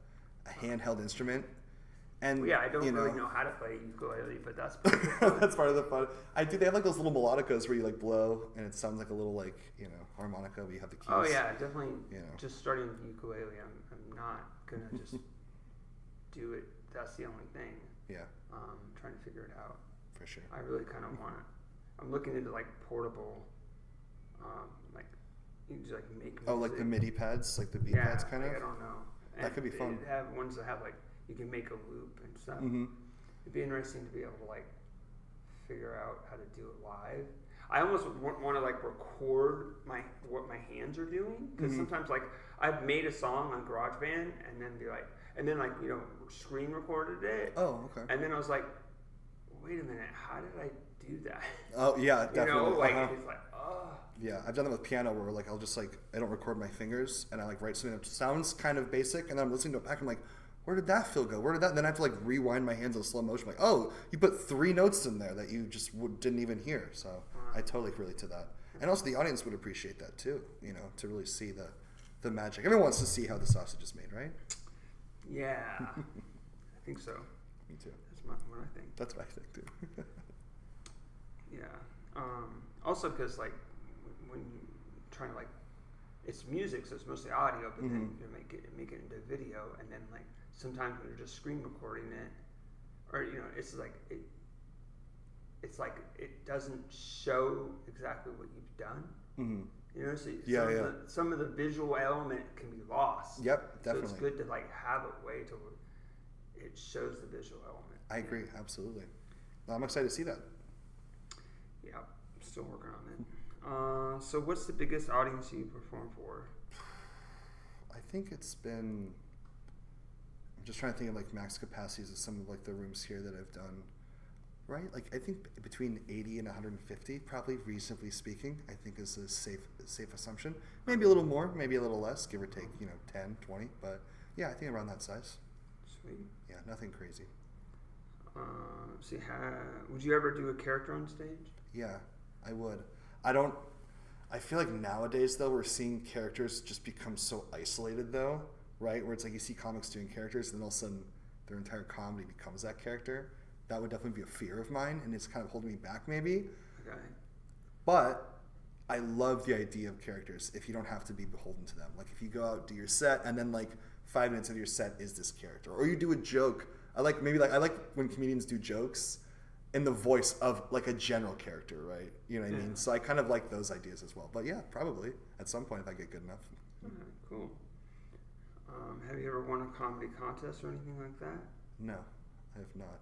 [SPEAKER 2] handheld instrument. And,
[SPEAKER 1] I don't really know how to play ukulele, but that's part of the fun.
[SPEAKER 2] That's part of the fun. They have like those little melodicas where you like blow and it sounds like a little like, harmonica where you have the keys.
[SPEAKER 1] Oh yeah, definitely. Just starting with ukulele, I'm not gonna just do it. That's the only thing.
[SPEAKER 2] Yeah.
[SPEAKER 1] Trying to figure it out.
[SPEAKER 2] For sure.
[SPEAKER 1] I really kind of want it. I'm looking into like portable, like you can just like make music.
[SPEAKER 2] Oh, like the MIDI pads, like the beat pads kind of?
[SPEAKER 1] I don't know.
[SPEAKER 2] That could be fun.
[SPEAKER 1] They have ones that have like you can make a loop and stuff.
[SPEAKER 2] Mm-hmm.
[SPEAKER 1] It'd be interesting to be able to like figure out how to do it live. I almost want to like record what my hands are doing because sometimes like I've made a song on GarageBand and then screen recorded it.
[SPEAKER 2] Oh, okay.
[SPEAKER 1] And then I was like, wait a minute, how did I do that?
[SPEAKER 2] Oh yeah, definitely.
[SPEAKER 1] It's like oh.
[SPEAKER 2] Yeah, I've done that with piano where like I'll just like I don't record my fingers and I like write something that sounds kind of basic and then I'm listening to it back and I'm like, where did that feel go? Where did that? And then I have to like rewind my hands in slow motion. Like, oh, you put 3 notes in there that you just didn't even hear. So I totally relate to that. And also the audience would appreciate that too. To really see the magic. Everyone wants to see how the sausage is made, right?
[SPEAKER 1] Yeah, I think so.
[SPEAKER 2] Me too.
[SPEAKER 1] That's what I think.
[SPEAKER 2] That's what I think too.
[SPEAKER 1] Yeah. Also, because like when you trying to like, it's music, so it's mostly audio, but then you make it into video, and then like sometimes when you're just screen recording it, or it's like it doesn't show exactly what you've done. So some of the visual element can be lost.
[SPEAKER 2] Yep, definitely.
[SPEAKER 1] So it's good to like have a way to it shows the visual element.
[SPEAKER 2] I agree, absolutely. Well, I'm excited to see that.
[SPEAKER 1] Yeah, I'm still working on it. So what's the biggest audience you perform for?
[SPEAKER 2] I think it's been, I'm just trying to think of like max capacities of some of like the rooms here that I've done. Right? Like I think between 80 and 150, probably reasonably speaking, I think is a safe assumption. Maybe a little more, maybe a little less, give or take, 10, 20, but yeah, I think around that size.
[SPEAKER 1] Sweet.
[SPEAKER 2] Yeah, nothing crazy.
[SPEAKER 1] Would you ever do a character on stage?
[SPEAKER 2] Yeah, I would. I feel like nowadays though, we're seeing characters just become so isolated though, right? Where it's like you see comics doing characters and then all of a sudden their entire comedy becomes that character. That would definitely be a fear of mine, and it's kind of holding me back maybe.
[SPEAKER 1] Okay.
[SPEAKER 2] But I love the idea of characters if you don't have to be beholden to them. Like if you go out, do your set, and then like 5 minutes into your set is this character. Or you do a joke. I like when comedians do jokes in the voice of like a general character, right? You know what I mean? So I kind of like those ideas as well. But yeah, probably at some point if I get good enough.
[SPEAKER 1] Okay, cool. Have you ever won a comedy contest or anything like that?
[SPEAKER 2] No, I have not.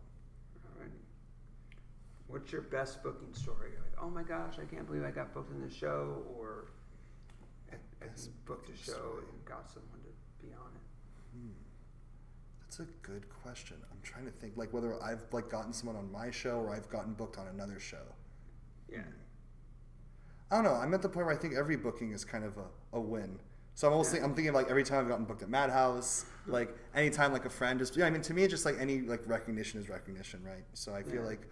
[SPEAKER 1] What's your best booking story? You're like, oh my gosh, I can't believe I got booked in the show, or I booked a show and got someone to be on it.
[SPEAKER 2] That's a good question. I'm trying to think, like whether I've like gotten someone on my show or I've gotten booked on another show.
[SPEAKER 1] Yeah. I
[SPEAKER 2] don't know. I'm at the point where I think every booking is kind of a win. So I'm I'm thinking like every time I've gotten booked at Madhouse, like anytime like a friend is, I mean, to me, it's just like any like recognition is recognition, right? So I feel like,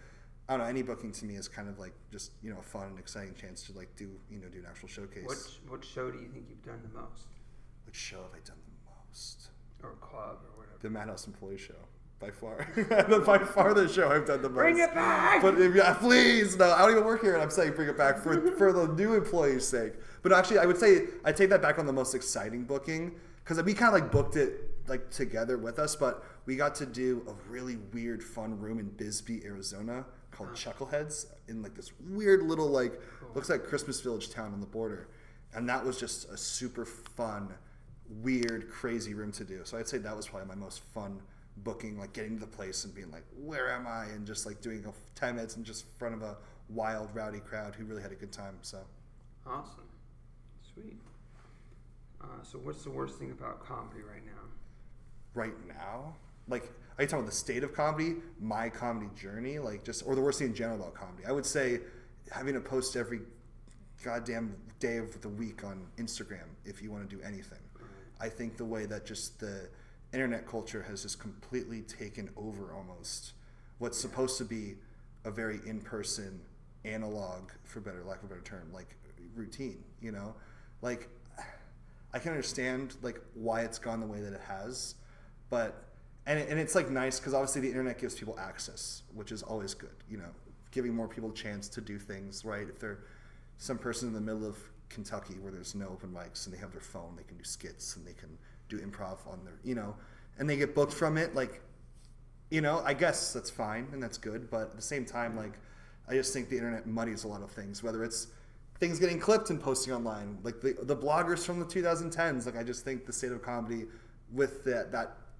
[SPEAKER 2] I don't know, any booking to me is kind of like just, a fun and exciting chance to like do an actual showcase.
[SPEAKER 1] What show do you think you've done the most?
[SPEAKER 2] Which show have I done the most?
[SPEAKER 1] Or club or whatever.
[SPEAKER 2] The Madhouse Employee Show. By far. By far the show I've done the most.
[SPEAKER 1] Bring it back!
[SPEAKER 2] But yeah, please. No, I don't even work here and I'm saying bring it back for the new employees' sake. But actually, I would say I take that back on the most exciting booking because we kind of like booked it like together with us, but we got to do a really weird, fun room in Bisbee, Arizona called Chuckleheads in like this weird little like, looks like Christmas Village town on the border. And that was just a super fun, weird, crazy room to do. So I'd say that was probably my most fun booking, like getting to the place and being like, where am I? And just like doing 10 minutes in just in front of a wild, rowdy crowd who really had a good time. So
[SPEAKER 1] awesome. Sweet. So what's the worst thing about comedy right now?
[SPEAKER 2] Right now? Like, are you talking about the state of comedy, my comedy journey, like just, or the worst thing in general about comedy? I would say having to post every goddamn day of the week on Instagram if you want to do anything. Right. I think the way that just the internet culture has just completely taken over almost what's supposed to be a very in-person analog, for lack of a better term, like routine, like I can understand like why it's gone the way that it has, but and it's like nice because obviously the internet gives people access, which is always good, giving more people a chance to do things, right? If they're some person in the middle of Kentucky where there's no open mics and they have their phone, they can do skits and they can do improv on their, and they get booked from it, like, I guess that's fine and that's good, but at the same time, like, I just think the internet muddies a lot of things, whether it's things getting clipped and posting online, like the bloggers from the 2010s, like, I just think the state of comedy with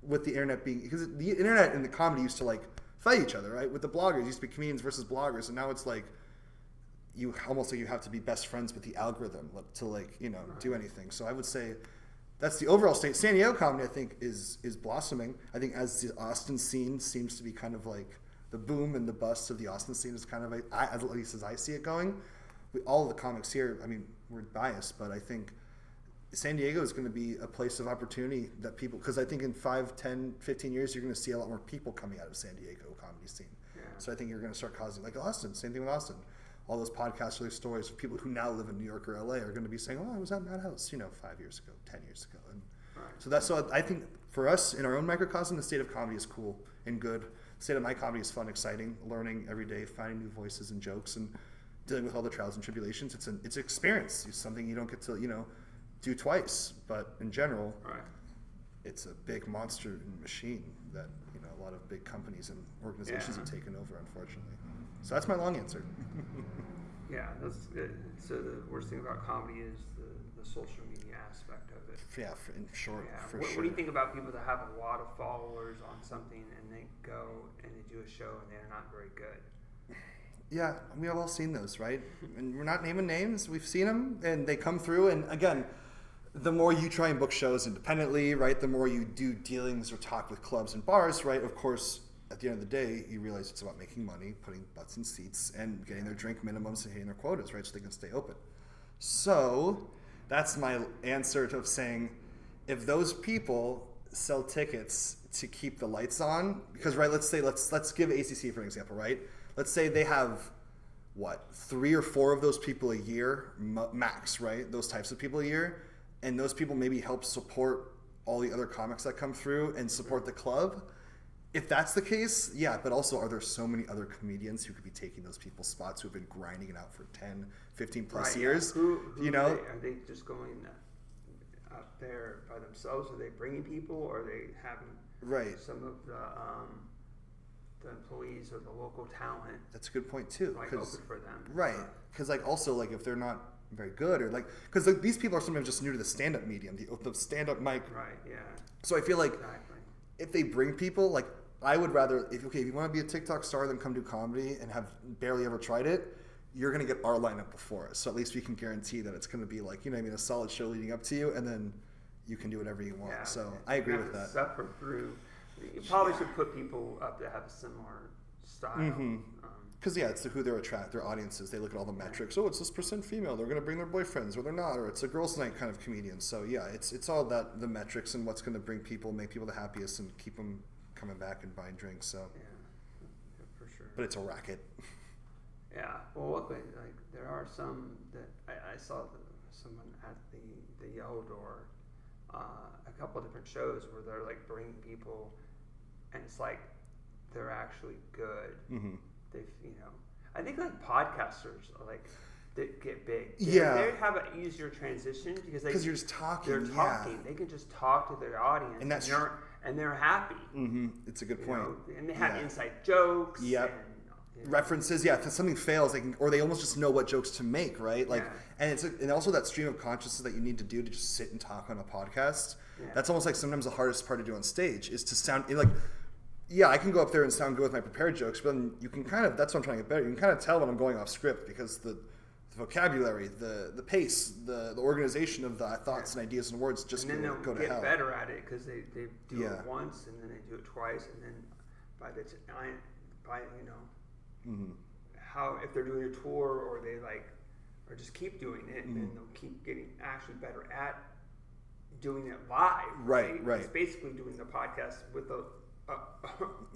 [SPEAKER 2] with the internet being, because the internet and the comedy used to, like, fight each other, right? With the bloggers, it used to be comedians versus bloggers, and now it's, like, you almost like you have to be best friends with the algorithm to, like, do anything. So I would say that's the overall state. San Diego comedy, I think, is blossoming. I think as the Austin scene seems to be kind of like the boom and the bust of the Austin scene is kind of like, at least as I see it going. All of the comics here, I mean, we're biased, but I think San Diego is going to be a place of opportunity that people, because I think in 5, 10, 15 years, you're going to see a lot more people coming out of San Diego comedy scene. Yeah. So I think you're going to start causing, like Austin, same thing with Austin. All those podcasts or those stories of people who now live in New York or LA are going to be saying, oh, I was at Madhouse, 5 years ago, 10 years ago. And so I think for us in our own microcosm, the state of comedy is cool and good. The state of my comedy is fun, exciting, learning every day, finding new voices and jokes and dealing with all the trials and tribulations. It's an experience. It's something you don't get to, do twice. But in general,
[SPEAKER 1] Right.
[SPEAKER 2] it's a big monster machine that, a lot of big companies and organizations have taken over, unfortunately. So that's my long answer.
[SPEAKER 1] Yeah, that's good. So the worst thing about comedy is the social media aspect of it.
[SPEAKER 2] Yeah, in short,
[SPEAKER 1] Yeah.
[SPEAKER 2] for
[SPEAKER 1] What
[SPEAKER 2] sure.
[SPEAKER 1] do you think about people that have a lot of followers on something and they go and they do a show and they're not very good?
[SPEAKER 2] Yeah, we have all seen those, right? And we're not naming names. We've seen them, and they come through. And again, the more you try and book shows independently, right, the more you do dealings or talk with clubs and bars, right, of course, at the end of the day, you realize it's about making money, putting butts in seats, and getting their drink minimums and hitting their quotas, right, so they can stay open. So that's my answer to saying, if those people sell tickets to keep the lights on, because, right, let's give ACC for an example, right? Let's say they have, 3 or 4 of those people a year, max, right? Those types of people a year. And those people maybe help support all the other comics that come through and support the club. If that's the case, yeah, but also are there so many other comedians who could be taking those people's spots who have been grinding it out for 10, 15 plus years?
[SPEAKER 1] Yeah. Who are they just going up there by themselves? Are they bringing people, or are they having some of the employees or the local talent?
[SPEAKER 2] That's a good point too.
[SPEAKER 1] Open for them.
[SPEAKER 2] Right. Because also if they're not very good, or because these people are sometimes just new to the stand-up medium, the stand-up mic.
[SPEAKER 1] Right. Yeah.
[SPEAKER 2] So I feel like if they bring people, I would rather, if you want to be a TikTok star, then come do comedy and have barely ever tried it, you're going to get our lineup before us. So at least we can guarantee that it's going to be a solid show leading up to you, and then you can do whatever you want.
[SPEAKER 1] Yeah.
[SPEAKER 2] So I agree with that.
[SPEAKER 1] Suffer through. You probably should put people up that have a similar style.
[SPEAKER 2] Mm-hmm. Because it's who they're their audiences. They look at all the metrics. Oh, it's this % female. They're going to bring their boyfriends, or they're not, or it's a girls' night kind of comedian. So yeah, it's all that, the metrics and what's going to bring people, make people the happiest, and keep them coming back and buying drinks. So
[SPEAKER 1] yeah, for sure.
[SPEAKER 2] But it's a racket.
[SPEAKER 1] Yeah. Well, luckily, there are some that I saw someone at the Yellow Door, a couple of different shows where they're bringing people, and it's they're actually good. Mm-hmm. They've, I think podcasters that get big. They have an easier transition because
[SPEAKER 2] you're just talking.
[SPEAKER 1] They're talking. Yeah. They can just talk to their audience, and they're happy.
[SPEAKER 2] Mm-hmm. It's a good point.
[SPEAKER 1] And they have inside jokes.
[SPEAKER 2] Yep. And, references. Yeah. If something fails, they almost just know what jokes to make, right? And and also that stream of consciousness that you need to do to just sit and talk on a podcast. Yeah. That's almost sometimes the hardest part to do on stage is to sound I can go up there and sound good with my prepared jokes, but then you can that's what I'm trying to get better. You can kind of tell when I'm going off script because the vocabulary, the pace, the organization of the thoughts and ideas and words just go to hell. And then they'll
[SPEAKER 1] get better at it because they do it once, and then they do it twice, and then if they're doing a tour or they or just keep doing it, and then they'll keep getting actually better at doing it live. Right. It's basically doing the podcast with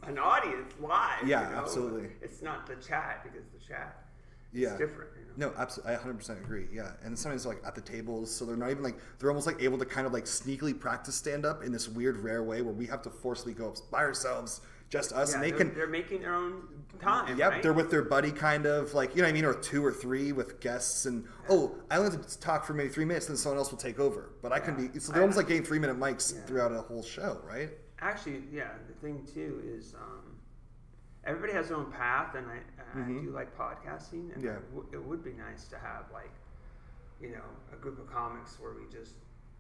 [SPEAKER 1] an audience live.
[SPEAKER 2] Yeah, absolutely.
[SPEAKER 1] It's not the chat, because the chat is different.
[SPEAKER 2] No, absolutely. I 100% agree. Yeah. And sometimes at the tables, so they're not even they're almost able to kind of sneakily practice stand up in this weird, rare way where we have to forcibly go by ourselves, just us.
[SPEAKER 1] Yeah,
[SPEAKER 2] and
[SPEAKER 1] they're making their own time.
[SPEAKER 2] Yep.
[SPEAKER 1] Right?
[SPEAKER 2] They're with their buddy kind of or 2 or 3 with guests, and I only have to talk for maybe 3 minutes, then someone else will take over. But I can be, so they're almost getting 3-minute mics throughout a whole show, right?
[SPEAKER 1] Actually, the thing too is everybody has their own path, and I do like podcasting, and it would be nice to have a group of comics where we just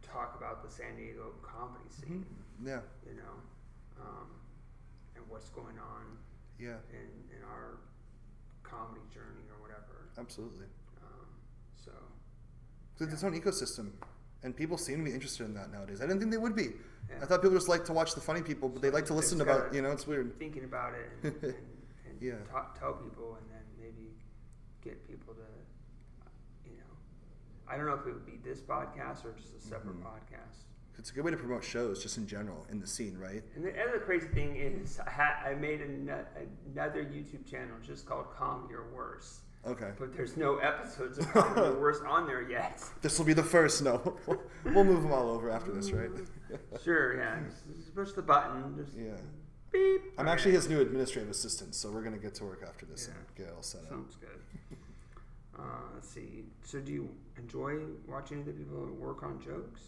[SPEAKER 1] talk about the San Diego comedy scene.
[SPEAKER 2] Mm-hmm. Yeah.
[SPEAKER 1] And what's going on. Yeah. In our comedy journey or whatever.
[SPEAKER 2] Absolutely.
[SPEAKER 1] So
[SPEAKER 2] it's its own ecosystem, and people seem to be interested in that nowadays. I didn't think they would be. Yeah. I thought people just like to watch the funny people, but they like to listen about, it's weird.
[SPEAKER 1] Thinking about it and tell people, and then maybe get people to, I don't know if it would be this podcast or just a separate podcast.
[SPEAKER 2] It's a good way to promote shows just in general in the scene, right?
[SPEAKER 1] And the other crazy thing is I made another YouTube channel just called Comedy or Worse.
[SPEAKER 2] Okay.
[SPEAKER 1] But there's no episodes of Comedy or Worse on there yet.
[SPEAKER 2] This will be the first. No, we'll move them all over after this, right?
[SPEAKER 1] Sure. Yeah. Just push the button. Just beep.
[SPEAKER 2] I'm actually his new administrative assistant, so we're gonna get to work after this and get it all set up.
[SPEAKER 1] Sounds good. Let's see. So do you enjoy watching other people work on jokes?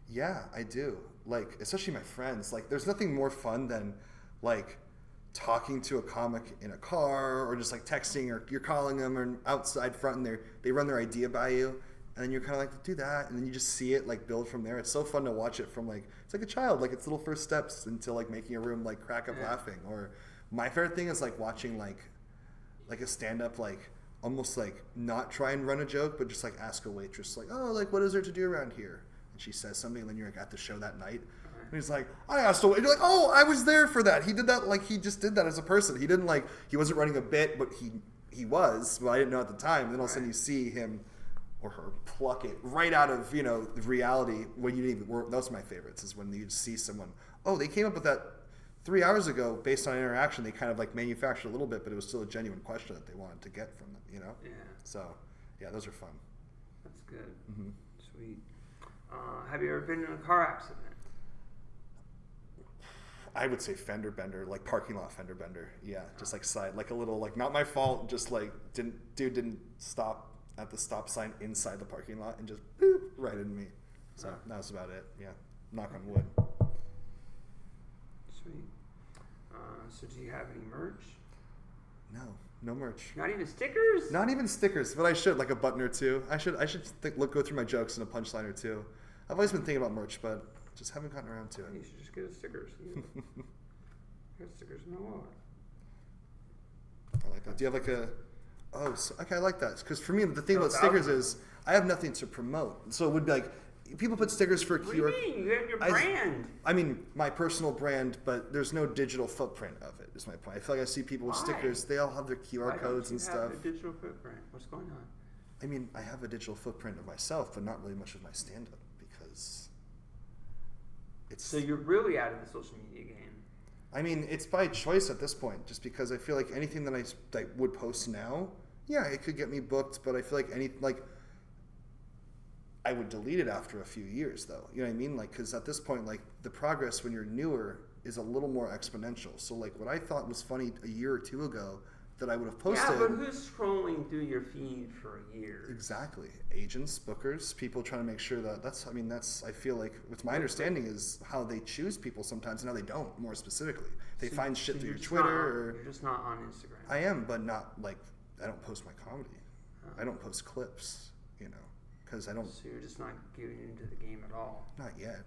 [SPEAKER 2] Yeah, I do. Like, especially my friends. Like, there's nothing more fun than, like, talking to a comic in a car or just, like, texting or you're calling them or outside front and they run their idea by you. And then you're kind of like, do that. And then you just see it, like, build from there. It's so fun to watch it from, like, it's like a child. Like, it's little first steps into, like, making a room, like, crack up laughing. Or my favorite thing is, like, watching, like a stand-up, like, almost, like, not try and run a joke, but just, like, ask a waitress, like, oh, like, what is there to do around here? And she says something, and then you're, like, at the show that night. And he's like, I asked a waitress. You're like, oh, I was there for that. He did that, like, he just did that as a person. He didn't, like, he wasn't running a bit, but he was. Well, I didn't know at the time. And then all of a sudden you see him or her pluck it right out of, you know, reality when you didn't even work. Those are my favorites, is when you see someone, oh, they came up with that 3 hours ago based on interaction. They kind of like manufactured a little bit, but it was still a genuine question that they wanted to get from them, you know?
[SPEAKER 1] Yeah.
[SPEAKER 2] So, yeah, those are fun.
[SPEAKER 1] That's good.
[SPEAKER 2] Mm-hmm.
[SPEAKER 1] Sweet. Have you ever been in a car accident?
[SPEAKER 2] I would say fender bender, like parking lot fender bender. Yeah, just like side, like a little, like not my fault, just like didn't stop at the stop sign inside the parking lot and just boop, right into me. So that was about it. Yeah, knock on wood.
[SPEAKER 1] Sweet. So do you have any merch?
[SPEAKER 2] No merch.
[SPEAKER 1] Not even stickers?
[SPEAKER 2] Not even stickers, but I should, like a button or two. I should go through my jokes and a punchline or two. I've always been thinking about merch, but just haven't gotten around to it.
[SPEAKER 1] You should just get a stickers. Get stickers in my wallet.
[SPEAKER 2] I like that. Do you have like a? Oh, so, okay, I like that. Because for me, the thing about stickers is I have nothing to promote. So it would be like, people put stickers for
[SPEAKER 1] What do you mean? You have your brand.
[SPEAKER 2] I mean, my personal brand, but there's no digital footprint of it, is my point. I feel like I see people with stickers, they all have their QR codes and stuff.
[SPEAKER 1] Why don't you have a digital footprint? What's going on?
[SPEAKER 2] I mean, I have a digital footprint of myself, but not really much of my stand-up because it's...
[SPEAKER 1] So you're really out of the social media game.
[SPEAKER 2] I mean, it's by choice at this point, just because I feel like anything that I would post now, yeah, it could get me booked, but I feel like I would delete it after a few years, though. You know what I mean? Like, because at this point, like, the progress when you're newer is a little more exponential. So, like, what I thought was funny a year or two ago that I would have posted...
[SPEAKER 1] Yeah, but who's scrolling through your feed for a year?
[SPEAKER 2] Exactly. Agents, bookers, people trying to make sure that... I feel like, with my understanding, is how they choose people sometimes and how they don't, more specifically. They find shit through your Twitter or...
[SPEAKER 1] You're just not on Instagram.
[SPEAKER 2] I am, but not, like, I don't post my comedy. I don't post clips, you know. Because I don't.
[SPEAKER 1] So you're just not getting into the game at all.
[SPEAKER 2] Not yet.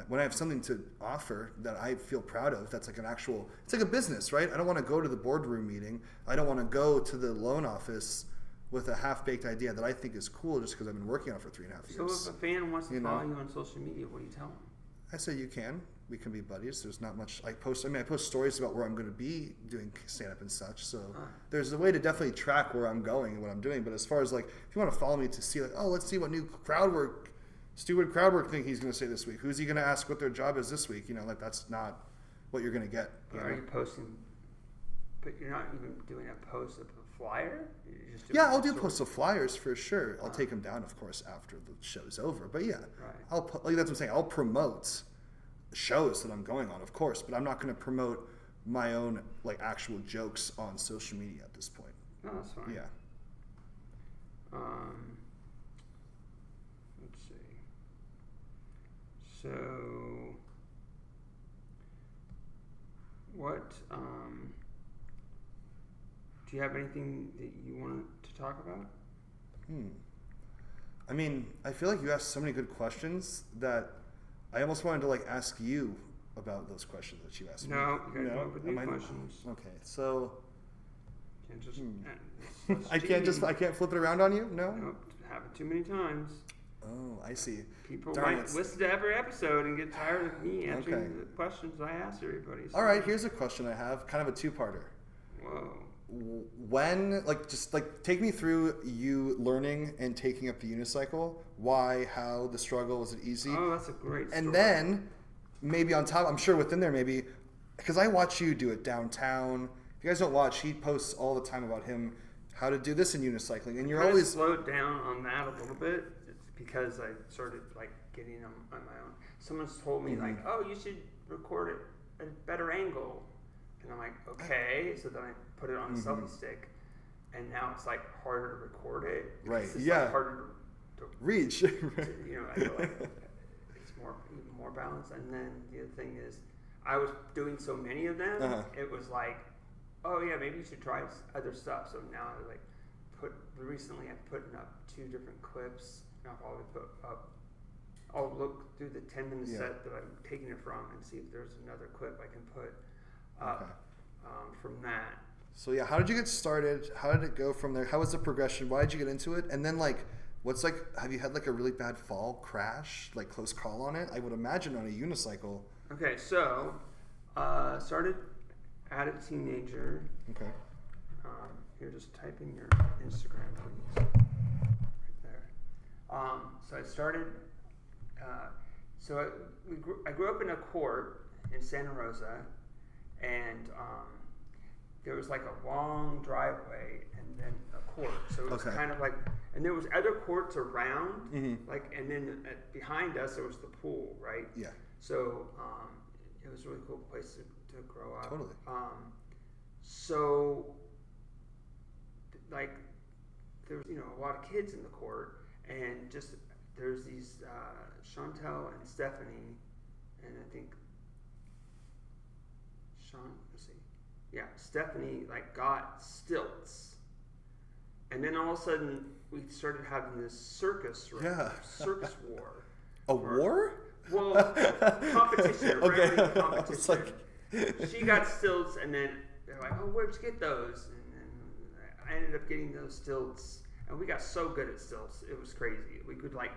[SPEAKER 2] When I have something to offer that I feel proud of, that's like an actual. It's like a business, right? I don't want to go to the boardroom meeting. I don't want to go to the loan office with a half-baked idea that I think is cool just because I've been working on it for 3.5 years.
[SPEAKER 1] So if a fan wants to follow you on social media, what do you tell them?
[SPEAKER 2] I say you can. We can be buddies. There's not much. I post stories about where I'm going to be doing stand-up and such. So there's a way to definitely track where I'm going and what I'm doing. But as far as like, if you want to follow me to see like, oh, let's see what new stupid crowd work thing he's going to say this week. Who's he going to ask what their job is this week? You know, like that's not what you're going to get.
[SPEAKER 1] Are you posting? But you're not even doing a post of a flyer. You're just
[SPEAKER 2] I'll do posts of flyers for sure. I'll take them down, of course, after the show's over. But yeah,
[SPEAKER 1] right.
[SPEAKER 2] That's what I'm saying. I'll promote shows that I'm going on, of course, but I'm not going to promote my own like actual jokes on social media at this point.
[SPEAKER 1] No, that's fine.
[SPEAKER 2] Yeah.
[SPEAKER 1] Let's see. So, what? Do you have anything that you want to talk about?
[SPEAKER 2] I mean, I feel like you asked so many good questions that I almost wanted to like ask you about those questions that you asked me.
[SPEAKER 1] No, you gotta come up with new questions.
[SPEAKER 2] Okay, so
[SPEAKER 1] Can't just,
[SPEAKER 2] I can't flip it around on you. No.
[SPEAKER 1] Nope, happened too many times.
[SPEAKER 2] Oh, I see.
[SPEAKER 1] People
[SPEAKER 2] Darn
[SPEAKER 1] might
[SPEAKER 2] it.
[SPEAKER 1] listen to every episode and get tired of me answering the questions I ask everybody. So.
[SPEAKER 2] All right, here's a question I have, kind of a two-parter.
[SPEAKER 1] Whoa.
[SPEAKER 2] When, take me through you learning and taking up the unicycle. Why, how, the struggle, was it easy?
[SPEAKER 1] Oh, that's a great story.
[SPEAKER 2] And then, maybe on top, I'm sure within there maybe, because I watch you do it downtown. If you guys don't watch, he posts all the time about him, how to do this in unicycling. And you're always...
[SPEAKER 1] slowed down on that a little bit. It's because I started, getting them on my own. Someone's told me, oh, you should record it at a better angle. And I'm like, okay. So then I put it on a selfie stick. and now it's like harder to record it.
[SPEAKER 2] Right.
[SPEAKER 1] It's
[SPEAKER 2] Yeah.
[SPEAKER 1] like harder to
[SPEAKER 2] Reach.
[SPEAKER 1] I feel like it's even more balanced. And then the other thing is, I was doing so many of them, it was like, oh yeah, maybe you should try other stuff. So now I like recently I'm putting up 2 different clips. I'll probably put up. I'll look through the 10-minute set that I'm taking it from and see if there's another clip I can put up from that.
[SPEAKER 2] So yeah, how did you get started? How did it go from there? How was the progression? Why did you get into it? And then like, have you had like a really bad fall crash, like close call on it? I would imagine on a unicycle.
[SPEAKER 1] Okay, so started at a teenager.
[SPEAKER 2] Okay.
[SPEAKER 1] Here, just type in your Instagram, please. Right there. So I started. I grew up in a court in Santa Rosa, and there was like a long driveway and then a court. So it was kind of like, and there was other courts around, like, and then behind us there was the pool, right?
[SPEAKER 2] Yeah.
[SPEAKER 1] So it was a really cool place to grow up.
[SPEAKER 2] Totally.
[SPEAKER 1] So like there was a lot of kids in the court, and just there's these Chantel and Stephanie, and I think Stephanie like got stilts, and then all of a sudden we started having this circus war.
[SPEAKER 2] A war?
[SPEAKER 1] Well, competition.
[SPEAKER 2] Okay.
[SPEAKER 1] Competition.
[SPEAKER 2] It's like...
[SPEAKER 1] She got stilts, and then they're like, "Oh, where'd you get those?" And I ended up getting those stilts, and we got so good at stilts, it was crazy. We could like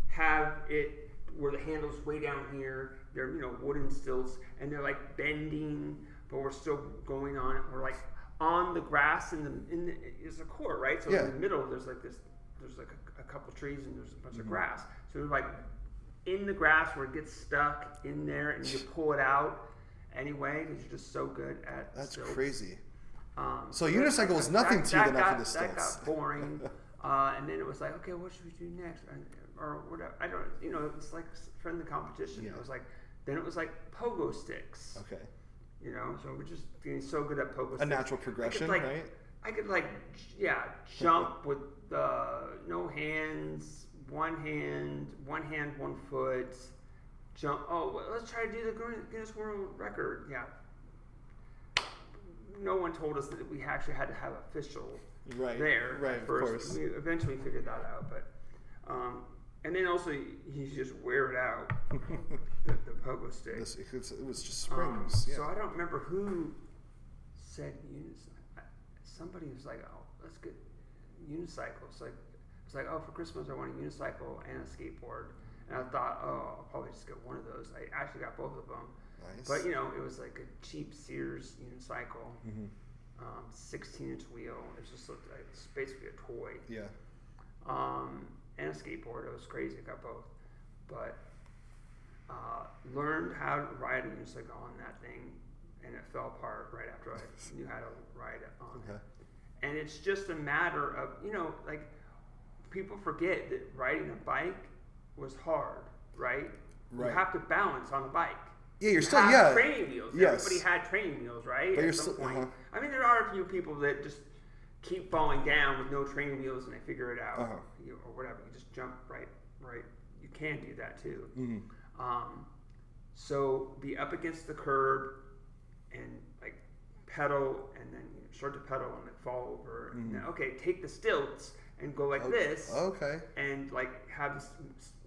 [SPEAKER 1] have it where the handle's way down here. They're wooden stilts, and they're like bending, but we're still going on it. We're like on the grass in the is a court, right? So in the middle there's like a couple trees and there's a bunch of grass. So we're like in the grass where it gets stuck in there, and you pull it out anyway because you're just so good at
[SPEAKER 2] That's
[SPEAKER 1] stilts.
[SPEAKER 2] Crazy. So unicycle is nothing to you then after the stilts.
[SPEAKER 1] That got boring, and then it was like, okay, what should we do next, or whatever. I don't, it's like friendly competition.
[SPEAKER 2] Yeah.
[SPEAKER 1] It was like, then it was like pogo sticks.
[SPEAKER 2] Okay.
[SPEAKER 1] So we're just getting so good at pogo sticks.
[SPEAKER 2] A natural progression, right?
[SPEAKER 1] I could jump with no hands, one hand, 1 foot. Jump. Oh, well, let's try to do the Guinness World Record. Yeah. No one told us that we actually had to have official there.
[SPEAKER 2] Right.
[SPEAKER 1] At first.
[SPEAKER 2] Of course.
[SPEAKER 1] We eventually figured that out, but and then also you just wear it out the pogo stick.
[SPEAKER 2] It was just springs.
[SPEAKER 1] So I don't remember who said unicycle. Somebody was like, "Oh, let's get unicycles." Like it's like, "Oh, for Christmas I want a unicycle and a skateboard." And I thought, "Oh, I'll probably just get one of those." I actually got both of them.
[SPEAKER 2] Nice.
[SPEAKER 1] But it was like a cheap Sears unicycle, 16-inch wheel. It just looked like it's basically a toy.
[SPEAKER 2] Yeah.
[SPEAKER 1] And a skateboard. It was crazy. I got both, but learned how to ride a unicycle on that thing, and it fell apart right after I knew how to ride it on it. And it's just a matter of like people forget that riding a bike was hard, right? You have to balance on a bike.
[SPEAKER 2] Yeah, you're still
[SPEAKER 1] training wheels.
[SPEAKER 2] Yes.
[SPEAKER 1] Everybody had training wheels, right?
[SPEAKER 2] But
[SPEAKER 1] at some point. I mean, there are a few people that just keep falling down with no training wheels and they figure it out, or whatever. You just jump right. You can do that too. So be up against the curb and like pedal, and then start to pedal and then fall over. And then, take the stilts and go like this.
[SPEAKER 2] Okay.
[SPEAKER 1] And like have the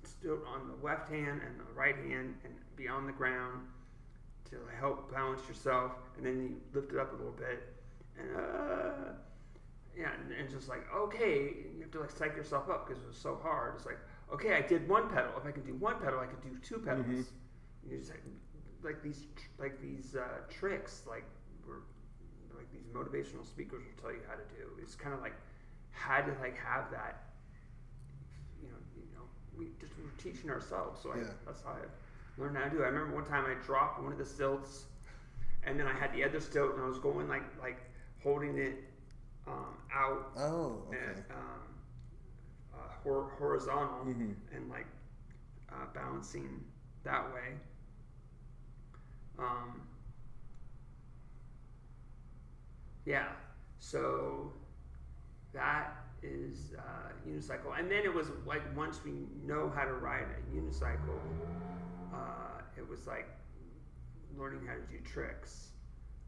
[SPEAKER 1] stilt on the left hand and the right hand and be on the ground to help balance yourself, and then you lift it up a little bit, and and just like you have to like psych yourself up because it was so hard. It's like, okay, I did one pedal. If I can do one pedal, I could do 2 pedals. You just like these tricks, like these motivational speakers will tell you how to do. It's kind of like had to like have that. We were teaching ourselves, so that's how I learned how to do it. I remember one time I dropped one of the stilts, and then I had the other stilt, and I was going like holding it out.
[SPEAKER 2] Oh, okay.
[SPEAKER 1] And, horizontal, and like balancing that way. So that is unicycle. And then it was like once we know how to ride a unicycle, it was like learning how to do tricks,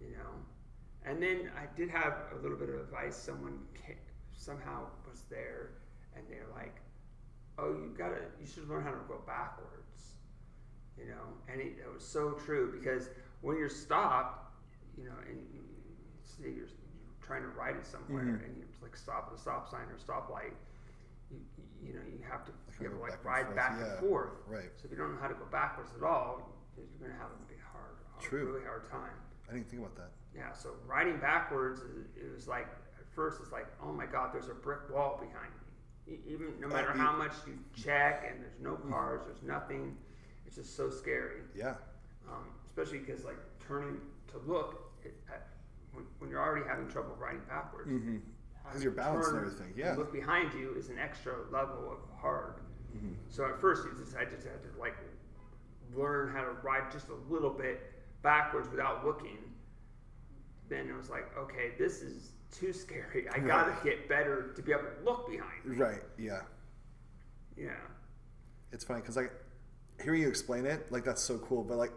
[SPEAKER 1] you know. And then I did have a little bit of advice. Someone somehow was there, and they're like, "Oh, you should learn how to go backwards," you know. And it was so true, because when you're stopped, you know, and say you're trying to ride it somewhere, and you like stop at a stop sign or stoplight, you know, you have to be able to like ride back and forth.
[SPEAKER 2] Right.
[SPEAKER 1] So if you don't know how to go backwards at all, you're going to have a really hard time.
[SPEAKER 2] I didn't think about that.
[SPEAKER 1] Yeah. So riding backwards, it was like at first it's like, oh my God, there's a brick wall behind me. Even no matter how much you check, and there's no cars, there's nothing. It's just so scary.
[SPEAKER 2] Yeah.
[SPEAKER 1] Especially because like turning to look when you're already having trouble riding backwards.
[SPEAKER 2] Because you're balanced and everything. Yeah.
[SPEAKER 1] And look behind you is an extra level of hard. So at first I just had to like learn how to ride just a little bit backwards without looking. Then it was like, okay, this is too scary. I gotta get better to be able to look behind me.
[SPEAKER 2] Right. Yeah.
[SPEAKER 1] Yeah.
[SPEAKER 2] It's funny because like hearing you explain it, like that's so cool. But like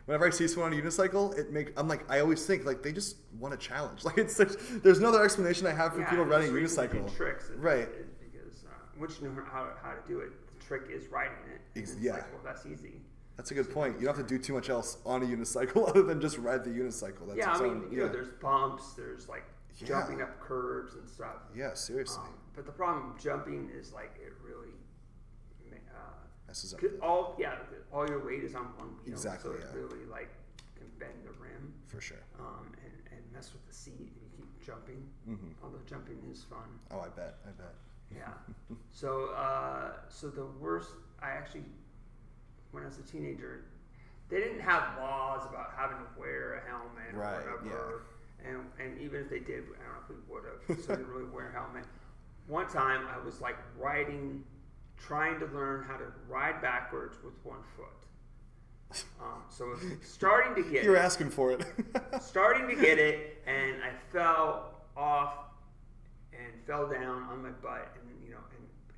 [SPEAKER 2] whenever I see someone on a unicycle, I'm like, I always think like they just want a challenge. Like there's no other explanation I have for people riding a unicycle.
[SPEAKER 1] Tricks,
[SPEAKER 2] right?
[SPEAKER 1] Because once you know how to do it, the trick is riding it. It's
[SPEAKER 2] yeah.
[SPEAKER 1] like, well, that's easy.
[SPEAKER 2] That's a good point. You don't have to do too much else on a unicycle other than just ride the unicycle. That's
[SPEAKER 1] I mean, you know, there's bumps, there's like jumping up curbs and stuff.
[SPEAKER 2] Yeah, seriously.
[SPEAKER 1] But the problem with jumping is like it really
[SPEAKER 2] messes up.
[SPEAKER 1] All your weight is on one wheel,
[SPEAKER 2] exactly.
[SPEAKER 1] So it really like can bend the rim
[SPEAKER 2] for sure.
[SPEAKER 1] And mess with the seat if you keep jumping. Although jumping is fun.
[SPEAKER 2] Oh, I bet.
[SPEAKER 1] Yeah. So the worst, I actually, when I was a teenager, they didn't have laws about having to wear a helmet or whatever. Yeah. And even if they did, I don't know if we would have. So they didn't really wear a helmet. One time I was like trying to learn how to ride backwards with one foot. So it was starting to get
[SPEAKER 2] You're asking for it.
[SPEAKER 1] starting to get it, and I fell off and fell down on my butt, and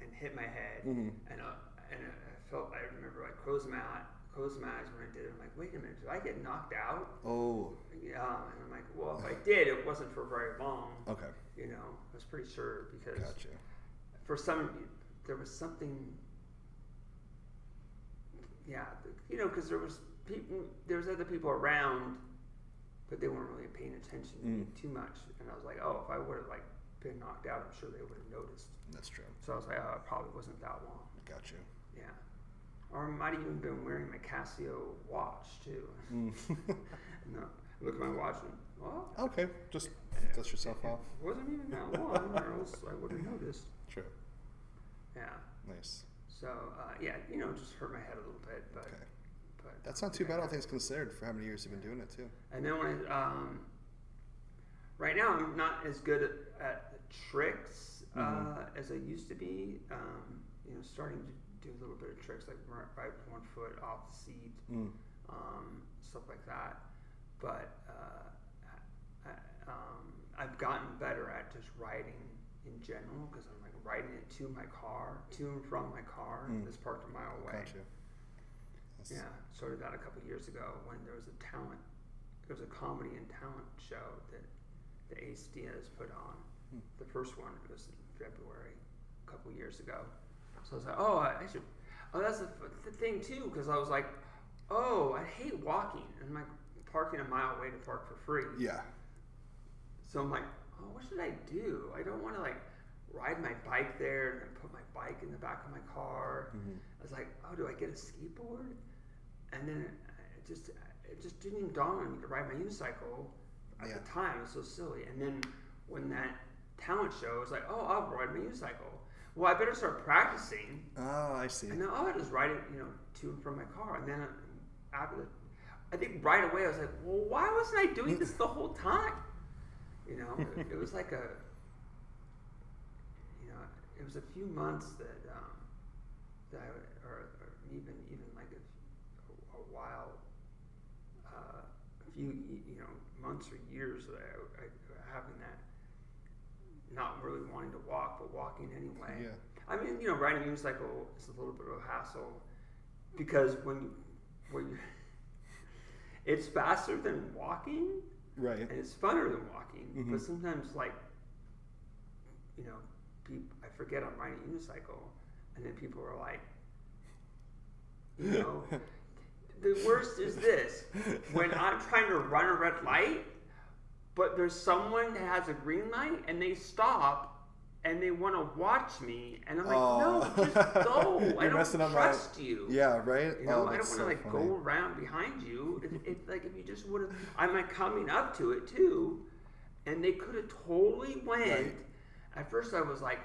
[SPEAKER 1] and hit my head, and I remember like closing my eyes when I did it. I'm like, wait a minute, did I get knocked out?
[SPEAKER 2] Oh.
[SPEAKER 1] Yeah, and I'm like, well, if I did, it wasn't for very long.
[SPEAKER 2] Okay.
[SPEAKER 1] I was pretty sure because
[SPEAKER 2] gotcha.
[SPEAKER 1] There was something. Yeah, because there was other people around, but they weren't really paying attention to me too much. And I was like, oh, if I would have like been knocked out, I'm sure they would have noticed.
[SPEAKER 2] That's true.
[SPEAKER 1] So I was like, oh, it probably wasn't that long.
[SPEAKER 2] Gotcha.
[SPEAKER 1] Yeah. Or I might have even been wearing my Casio watch too. No, look at my watch and
[SPEAKER 2] okay, just dust yourself off.
[SPEAKER 1] It wasn't even that long, or else I would have noticed.
[SPEAKER 2] True.
[SPEAKER 1] Yeah.
[SPEAKER 2] Nice.
[SPEAKER 1] So just hurt my head a little bit, but
[SPEAKER 2] that's not too bad, all things considered, for how many years you've been doing it too.
[SPEAKER 1] And then when right now I'm not as good at the tricks as I used to be. Starting to do a little bit of tricks like ride with one foot off the seat, stuff like that. But I've gotten better at just riding in general because I'm like riding it to and from my car that's parked a mile away.
[SPEAKER 2] Gotcha.
[SPEAKER 1] Yeah, started that a couple of years ago when there was a comedy and talent show that the Ace Diaz put on. The first one was in February a couple of years ago. So I was like, I should. Oh, that's the thing too, because I was like, I hate walking. And I'm like parking a mile away to park for free.
[SPEAKER 2] Yeah.
[SPEAKER 1] So I'm like, what should I do? I don't want to like ride my bike there and then put my bike in the back of my car. I was like, do I get a skateboard? And then it just didn't even dawn on me to ride my unicycle at the time. It was so silly. And then when that talent show, I was like, I'll ride my unicycle. Well, I better start practicing.
[SPEAKER 2] Oh, I see.
[SPEAKER 1] And then I just ride it, to and from my car. And then I think right away I was like, well, why wasn't I doing this the whole time? It was like it was a few months that or even like a while, a few months or years that I having that, not really wanting to
[SPEAKER 2] Yeah.
[SPEAKER 1] I mean, riding a unicycle is a little bit of a hassle because when you it's faster than walking,
[SPEAKER 2] Right.
[SPEAKER 1] and it's funner than walking.
[SPEAKER 2] Mm-hmm.
[SPEAKER 1] But sometimes, like, I forget I'm riding a unicycle, and then people are like, the worst is this: when I'm trying to run a red light, but there's someone that has a green light, and they stop. And they want to watch me, and I'm like, no, just go. I don't trust you.
[SPEAKER 2] Yeah, right.
[SPEAKER 1] I don't want to go around behind you. Like if you just would have, I'm like coming up to it too, and they could have totally went.
[SPEAKER 2] Right.
[SPEAKER 1] At first, I was like,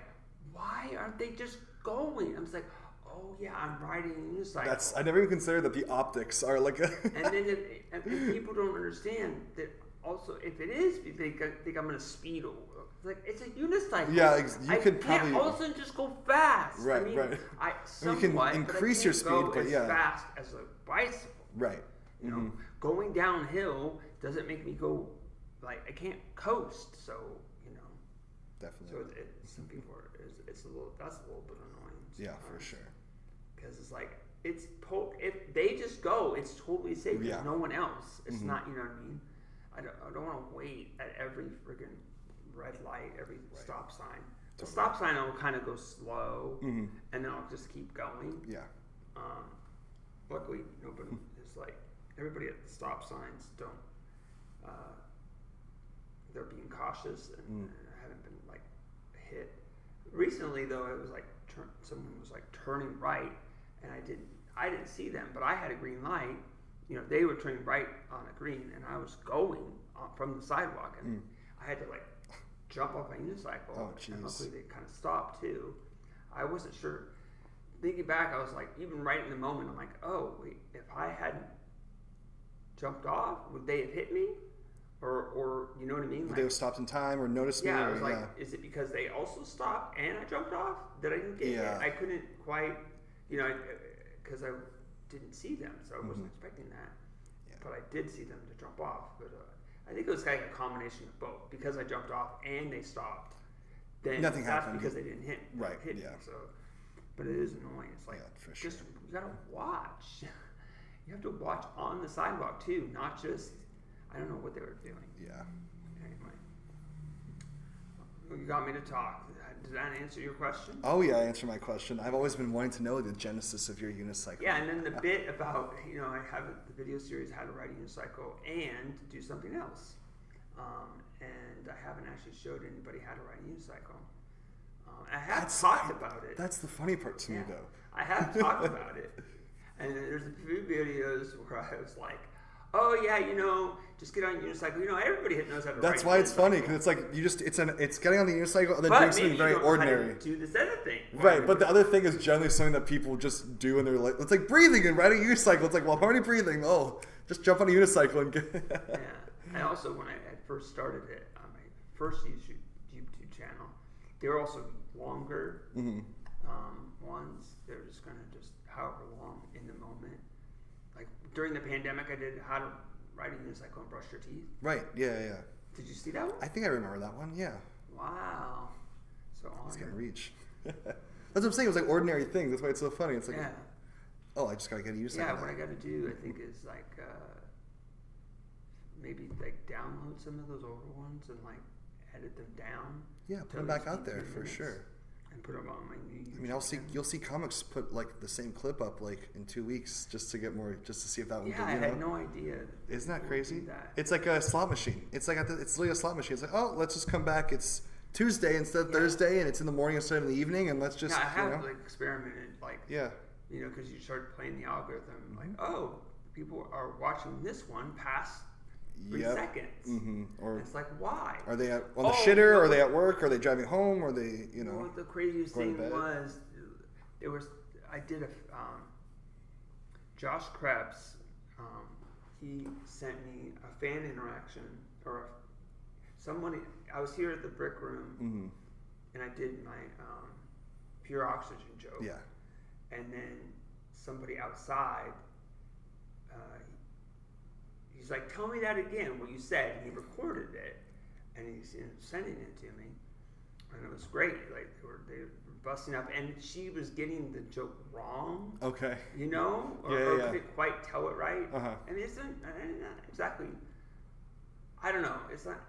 [SPEAKER 1] why aren't they just going? I was like, oh yeah, I'm riding a unicycle.
[SPEAKER 2] I never even considered that the optics are like.
[SPEAKER 1] And then and people don't understand that. Also, if it is, they think I'm going to speed over. Like, it's a unicycle.
[SPEAKER 2] Yeah, you could
[SPEAKER 1] can't
[SPEAKER 2] probably
[SPEAKER 1] all of a sudden just go fast.
[SPEAKER 2] Right,
[SPEAKER 1] I mean,
[SPEAKER 2] right.
[SPEAKER 1] Somewhat,
[SPEAKER 2] you can increase your speed, but
[SPEAKER 1] as fast as a bicycle.
[SPEAKER 2] Right.
[SPEAKER 1] Going downhill doesn't make me go, like, I can't coast. So,
[SPEAKER 2] Definitely.
[SPEAKER 1] So some people that's a little bit annoying.
[SPEAKER 2] Yeah, for sure.
[SPEAKER 1] Because it's like, if they just go, it's totally safe.
[SPEAKER 2] Yeah.
[SPEAKER 1] There's no one else. It's not, you know what I mean? I don't want to wait at every friggin' red light, every stop sign. The stop sign will kind of go slow, and then I'll just keep going.
[SPEAKER 2] Yeah.
[SPEAKER 1] Luckily, nobody is like, everybody at the stop signs don't, they're being cautious and haven't been like hit. Recently though, it was like, someone was like turning right, and I didn't see them, but I had a green light. They were turning right on a green, and I was going from the sidewalk, and I had to like jump off my unicycle.
[SPEAKER 2] Oh, jeez.
[SPEAKER 1] And luckily they kind of stopped too. I wasn't sure. Thinking back, I was like, even right in the moment, I'm like, oh wait, if I hadn't jumped off, would they have hit me? Or you know what I mean?
[SPEAKER 2] Would they have stopped in time or noticed me?
[SPEAKER 1] Yeah, I was like, is it because they also stopped and I jumped off that I didn't get hit? I couldn't quite, because I didn't see them, so I wasn't expecting that. Yeah. But I did see them to jump off. But I think it was kind of a combination of both. Because I jumped off and they stopped, then
[SPEAKER 2] nothing happened.
[SPEAKER 1] Because they didn't hit me. So, but it is annoying. It's like,
[SPEAKER 2] for sure.
[SPEAKER 1] just you gotta watch. You have to watch on the sidewalk too, not just. I don't know what they were doing.
[SPEAKER 2] Yeah.
[SPEAKER 1] Anyway, you got me to talk. Did that answer your question?
[SPEAKER 2] Oh yeah, answer my question. I've always been wanting to know the genesis of your unicycle.
[SPEAKER 1] Yeah, and then the bit about I have the video series how to ride a unicycle and do something else, and I haven't actually showed anybody how to ride a unicycle. I have talked about it.
[SPEAKER 2] That's the funny part to me, though.
[SPEAKER 1] I have talked about it, and there's a few videos where I was like, oh yeah, just get on your unicycle. Everybody knows how to ride.
[SPEAKER 2] That's why it's funny, because it's like it's getting on the unicycle and then doing something very ordinary.
[SPEAKER 1] Do this other thing,
[SPEAKER 2] right? But the other thing is generally something that people just do, and they're like, it's like breathing and riding a unicycle. It's like, well, I'm already breathing. Oh, just jump on a unicycle and get.
[SPEAKER 1] Yeah. I also, when I first started it on my first YouTube channel, they were also longer ones. They're just kind of just however long in the moment. Like during the pandemic, I did how to ride a unicycle and brush your teeth.
[SPEAKER 2] Right. Yeah.
[SPEAKER 1] Did you see that one?
[SPEAKER 2] I think I remember that one. Yeah.
[SPEAKER 1] Wow. So
[SPEAKER 2] it's getting reach. That's what I'm saying. It was like ordinary things. That's why it's so funny. It's like, oh, I just gotta get a unicycle.
[SPEAKER 1] Yeah. What I gotta do, I think, is like maybe like download some of those older ones and like edit them down.
[SPEAKER 2] Yeah, put them back out there for sure.
[SPEAKER 1] And put them on my new YouTube
[SPEAKER 2] channel. You'll see comics put like the same clip up like in 2 weeks just to get more, just to see if that one.
[SPEAKER 1] Yeah, I had no idea.
[SPEAKER 2] Isn't that crazy? It's like a slot machine. It's like it's literally a slot machine. It's like, oh, let's just come back. It's Tuesday instead of Thursday, and it's in the morning instead of in the evening, and let's just.
[SPEAKER 1] Yeah, I have like experimented
[SPEAKER 2] Yeah.
[SPEAKER 1] Because you start playing the algorithm, like, oh, people are watching this one past 3 seconds. Or it's like, why?
[SPEAKER 2] Are they on the shitter? Or are they at work? Are they driving home? Or are they,
[SPEAKER 1] What the craziest thing was, I did a Josh Krebs. He sent me a fan interaction or someone. I was here at the Brick Room, and I did my pure oxygen joke.
[SPEAKER 2] Yeah.
[SPEAKER 1] And then somebody outside. He's like, tell me that again, what you said. And he recorded it, and he's sending it to me. and it was great. Like they were busting up, and she was getting the joke wrong.
[SPEAKER 2] Okay.
[SPEAKER 1] You know, or couldn't quite tell it right. And it's not exactly. I don't know. It's not.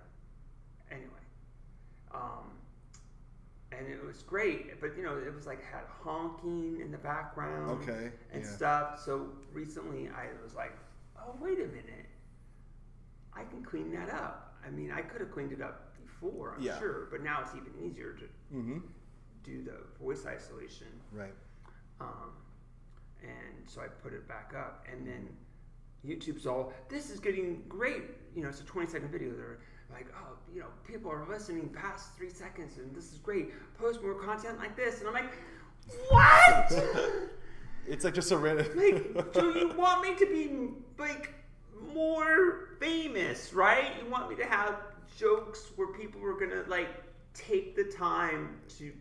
[SPEAKER 1] Anyway. And it was great, but it was like had honking in the background.
[SPEAKER 2] Okay.
[SPEAKER 1] And stuff. So recently, I was like, oh, wait a minute. I can clean that up. I mean, I could have cleaned it up before, I'm sure, but now it's even easier to do the voice isolation.
[SPEAKER 2] Right.
[SPEAKER 1] And so I put it back up, and then YouTube's all, this is getting great. It's a 20-second video. They're like, oh, people are listening past 3 seconds, and this is great. Post more content like this, and I'm like, what?
[SPEAKER 2] It's like just a random.
[SPEAKER 1] Like, so you want me to be like more famous, right? You want me to have jokes where people were gonna like take the time to,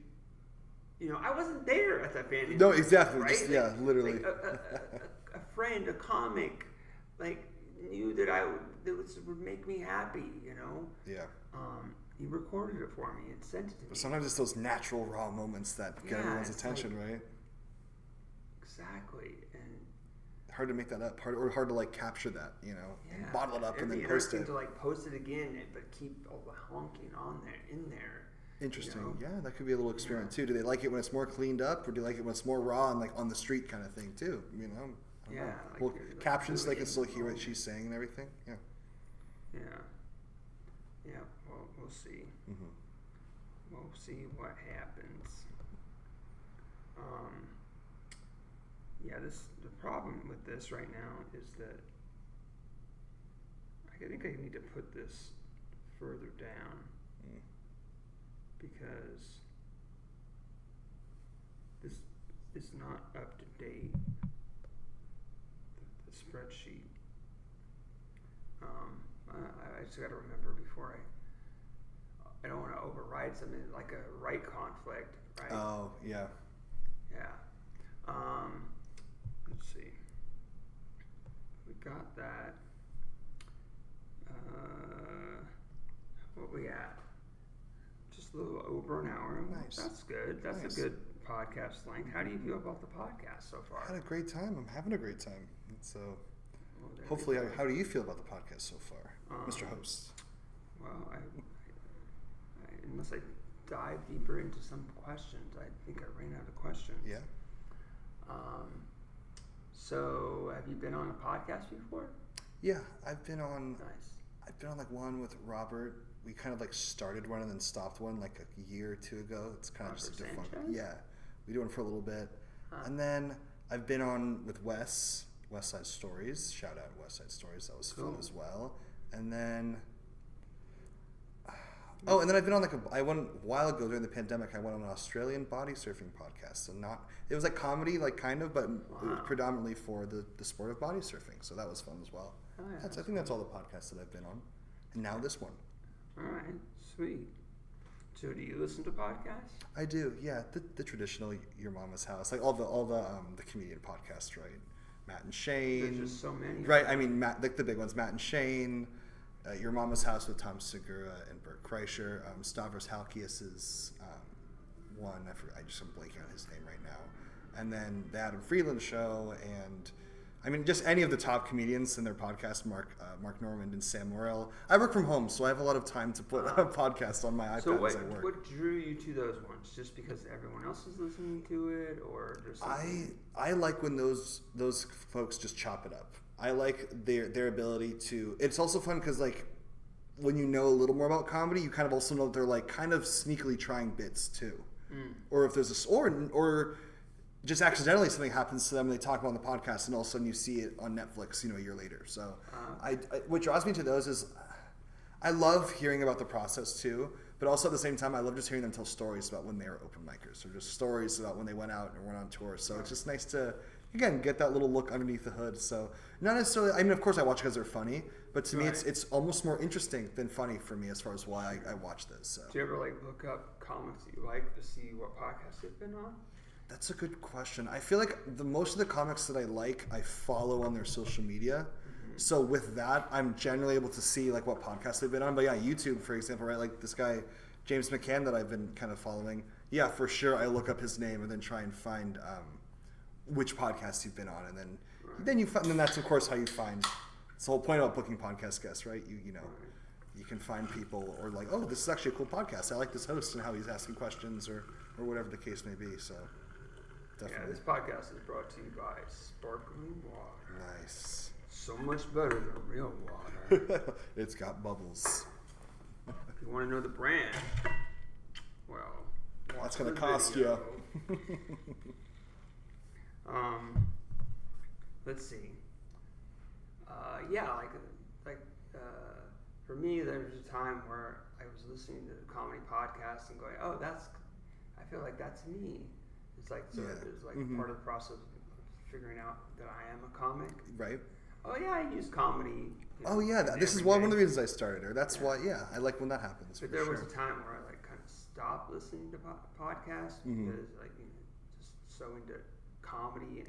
[SPEAKER 1] I wasn't there at that band.
[SPEAKER 2] No, exactly.
[SPEAKER 1] Right?
[SPEAKER 2] Just, literally.
[SPEAKER 1] Like a friend, a comic, like knew that would make me happy,
[SPEAKER 2] Yeah.
[SPEAKER 1] He recorded it for me and sent it to me.
[SPEAKER 2] But sometimes it's those natural raw moments that get everyone's attention, right?
[SPEAKER 1] Exactly, and
[SPEAKER 2] hard to make that up, hard to like capture that, and bottle it up and then post it.
[SPEAKER 1] To like post it again, but keep all the honking in there.
[SPEAKER 2] Interesting. Yeah, that could be a little experiment too. Do they like it when it's more cleaned up, or do they like it when it's more raw and like on the street kind of thing too?
[SPEAKER 1] Yeah.
[SPEAKER 2] Like well, captions so they can still hear what she's saying and everything. Yeah.
[SPEAKER 1] Yeah. Yeah. Well, we'll see. We'll see what happens. The problem with this right now is that I think I need to put this further down because this is not up to date. The spreadsheet. I just got to remember before I don't want to override something like a right conflict, right?
[SPEAKER 2] Oh, yeah.
[SPEAKER 1] Yeah. Let's see. We got that. What we at? Just a little over an hour.
[SPEAKER 2] Nice.
[SPEAKER 1] That's good. That's a good podcast length. How do you feel about the podcast so far?
[SPEAKER 2] I had a great time. I'm having a great time. So, hopefully, how do you feel about the podcast so far, Mr. Host?
[SPEAKER 1] Well, I unless I dive deeper into some questions, I think I ran out of questions.
[SPEAKER 2] Yeah.
[SPEAKER 1] So, have you been on a podcast before?
[SPEAKER 2] Yeah, I've been on.
[SPEAKER 1] Nice.
[SPEAKER 2] I've been on like one with Robert. We kind of like started one and then stopped one like a year or two ago. It's kind of just a fun. Yeah, we do one for a little bit, and then I've been on with West Side Stories. Shout out West Side Stories. That was fun as well. And then. Oh, and then I've been on I went a while ago during the pandemic. I went on an Australian body surfing podcast, and it was like comedy, like kind of, but it was predominantly for the sport of body surfing. So that was fun as well.
[SPEAKER 1] Oh, yeah,
[SPEAKER 2] I think that's all the podcasts that I've been on, and now this one.
[SPEAKER 1] All right, sweet. So, do you listen to podcasts?
[SPEAKER 2] I do, yeah. The traditional Your Mama's House, like all the comedian podcasts, right? Matt and Shane.
[SPEAKER 1] There's just so many.
[SPEAKER 2] Right. I mean, like the big ones, Matt and Shane. Your Mama's House with Tom Segura and Bert Kreischer. Stavros Halkias's one. I just am blanking on his name right now. And then the Adam Friedland Show, and I mean just any of the top comedians in their podcast. Mark Normand and Sam Morrell. I work from home, so I have a lot of time to put a podcast on my iPad as I work.
[SPEAKER 1] What drew you to those ones? Just because everyone else is listening to it, or there's something?
[SPEAKER 2] I like when those folks just chop it up. I like their ability to. It's also fun because like when you know a little more about comedy, you kind of also know that they're like kind of sneakily trying bits too, or if there's or just accidentally something happens to them and they talk about it on the podcast, and all of a sudden you see it on Netflix, a year later. So what draws me to those is I love hearing about the process too, but also at the same time I love just hearing them tell stories about when they were open micers or just stories about when they went out and went on tour. So it's just nice to. Again, get that little look underneath the hood. So not necessarily. I mean, of course, I watch because they're funny, but to me, it's almost more interesting than funny for me as far as why I watch this. So.
[SPEAKER 1] Do you ever look up comics that you like to see what podcasts they've been on?
[SPEAKER 2] That's a good question. I feel like most of the comics that I like, I follow on their social media. Mm-hmm. So with that, I'm generally able to see what podcasts they've been on. But yeah, YouTube, for example, right? Like this guy, James McCann that I've been kind of following, yeah, for sure I look up his name and then try and find which podcast you've been on, and then that's of course how you find. It's the whole point about booking podcast guests, right? You know, you can find people or like, oh, this is actually a cool podcast. I like this host and how he's asking questions or whatever the case may be. So definitely.
[SPEAKER 1] Yeah, this podcast is brought to you by Sparkling Water.
[SPEAKER 2] Nice.
[SPEAKER 1] So much better than real water.
[SPEAKER 2] It's got bubbles.
[SPEAKER 1] If you want to know the brand, well,
[SPEAKER 2] that's gonna cost you.
[SPEAKER 1] Let's see. For me, there was a time where I was listening to comedy podcasts and going, "Oh, I feel like that's me." It's like it was like part of the process of figuring out that I am a comic.
[SPEAKER 2] Right.
[SPEAKER 1] Oh yeah, I use comedy.
[SPEAKER 2] This is one of the reasons I started, or that's why. Yeah, I like when that happens.
[SPEAKER 1] But there was a time where I like kind of stopped listening to podcasts because just so into comedy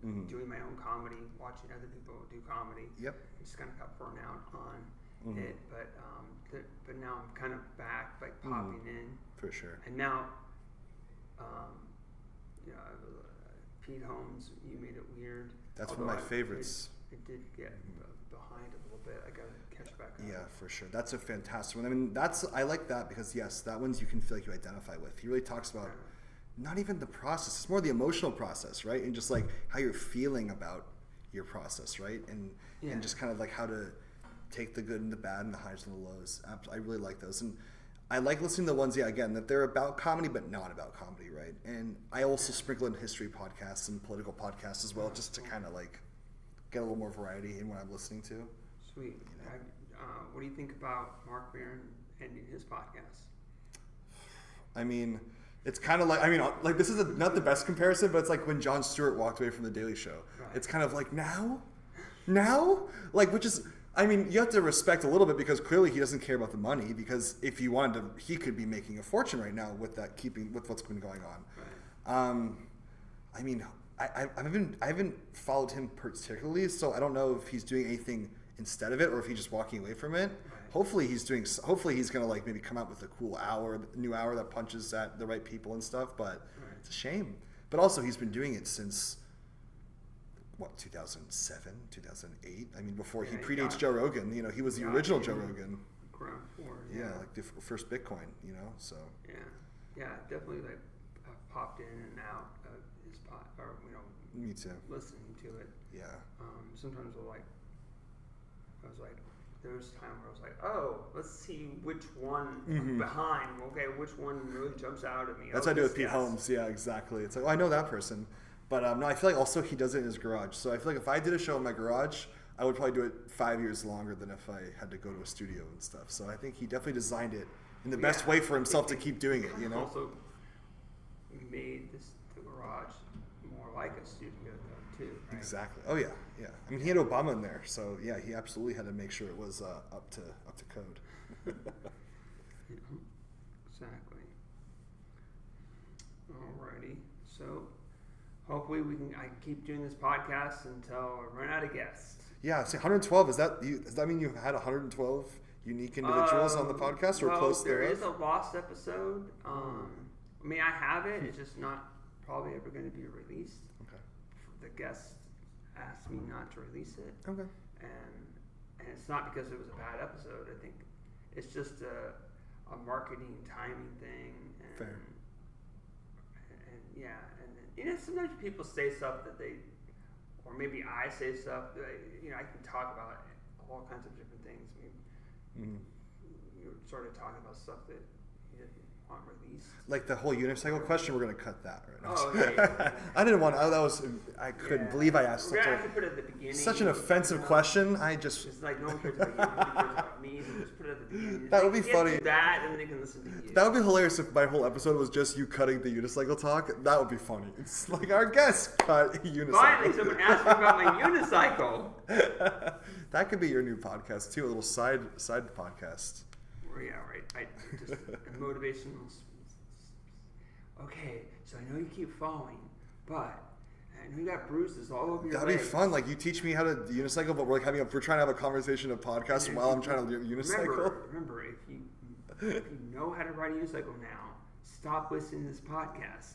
[SPEAKER 1] and doing my own comedy, watching other people do comedy.
[SPEAKER 2] Yep.
[SPEAKER 1] I just kind of got burnt out on it, but now I'm kind of back, like popping in.
[SPEAKER 2] For sure.
[SPEAKER 1] And now, Pete Holmes, You Made It Weird.
[SPEAKER 2] That's one of my favorites.
[SPEAKER 1] It did get behind a little bit. I got to catch back up.
[SPEAKER 2] Yeah, for sure. That's a fantastic one. I mean, I like that because yes, that one's you can feel like you identify with. He really talks about not even the process; it's more the emotional process, right? And just like how you're feeling about your process, right? And just kind of like how to take the good and the bad and the highs and the lows. I really like those, and I like listening to the ones, again, that they're about comedy but not about comedy, right? And I also sprinkle in history podcasts and political podcasts as well, just to kind of like get a little more variety in what I'm listening to.
[SPEAKER 1] Sweet. What do you think about Mark Maron ending his podcast?
[SPEAKER 2] I mean, it's kind of like this is not the best comparison, but it's like when Jon Stewart walked away from The Daily Show. Right. It's kind of like now, like, which is, I mean, you have to respect a little bit because clearly he doesn't care about the money, because if he wanted to, he could be making a fortune right now with that, with what's been going on. Right. I mean, I haven't followed him particularly, so I don't know if he's doing anything instead of it or if he's just walking away from it. Right. Hopefully he's gonna like maybe come out with a cool new hour that punches at the right people and stuff. But it's a shame. But also he's been doing it since 2007, 2008. I mean, before he predates Joe Rogan. You know, he was the original Joe Rogan.
[SPEAKER 1] Ground floor.
[SPEAKER 2] Yeah, like the first Bitcoin. You know, so.
[SPEAKER 1] Yeah, definitely like popped in and out of his pod, or
[SPEAKER 2] me too.
[SPEAKER 1] Listening to it.
[SPEAKER 2] Yeah.
[SPEAKER 1] Sometimes there was a time where I was like, oh, let's see which one behind. Okay, which one really jumps out at me.
[SPEAKER 2] That's what I do with Pete Holmes. Yeah, exactly. It's like, I know that person. But no, I feel like also he does it in his garage. So I feel like if I did a show in my garage, I would probably do it 5 years longer than if I had to go to a studio and stuff. So I think he definitely designed it in the best way for himself to keep doing it, you know?
[SPEAKER 1] Also made the garage more like a studio, though, too. Right?
[SPEAKER 2] Exactly. Oh, yeah. I mean, he had Obama in there. So, yeah, he absolutely had to make sure it was up to code.
[SPEAKER 1] Exactly. Alrighty. So hopefully I keep doing this podcast until I run out of guests.
[SPEAKER 2] Yeah, see, 112, does that mean you've had 112 unique individuals on the podcast, or close
[SPEAKER 1] there is a lost episode. I mean, I have it. It's just not probably ever going to be released.
[SPEAKER 2] Okay.
[SPEAKER 1] The guest asked me not to release it.
[SPEAKER 2] Okay.
[SPEAKER 1] And it's not because it was a bad episode. I think it's just a marketing timing thing. And,
[SPEAKER 2] fair.
[SPEAKER 1] And sometimes people say stuff that they, or maybe I say stuff that I can talk about all kinds of different things. I mean, you're sort of talking about stuff that you didn't want released.
[SPEAKER 2] Like the whole unicycle question, we're going to cut that right now.
[SPEAKER 1] Oh, yeah.
[SPEAKER 2] I didn't want. I couldn't believe I asked such an offensive question.
[SPEAKER 1] It's like no one cares about you. Nobody cares about me. So just put it at the beginning.
[SPEAKER 2] That would be funny.
[SPEAKER 1] Do that, and they can listen to you.
[SPEAKER 2] That would be hilarious if my whole episode was just you cutting the unicycle talk. That would be funny. It's like our guest cut unicycle.
[SPEAKER 1] Finally, someone asked me about my unicycle.
[SPEAKER 2] That could be your new podcast too. A little side podcast.
[SPEAKER 1] Yeah, right. Just a motivational. Okay, so I know you keep falling, but I know you got bruises all over your legs.
[SPEAKER 2] That'd be fun. Like you teach me how to unicycle, but we're trying to have a conversation of podcast while I'm trying to unicycle.
[SPEAKER 1] Remember, if you if you know how to ride a unicycle now, stop listening to this podcast.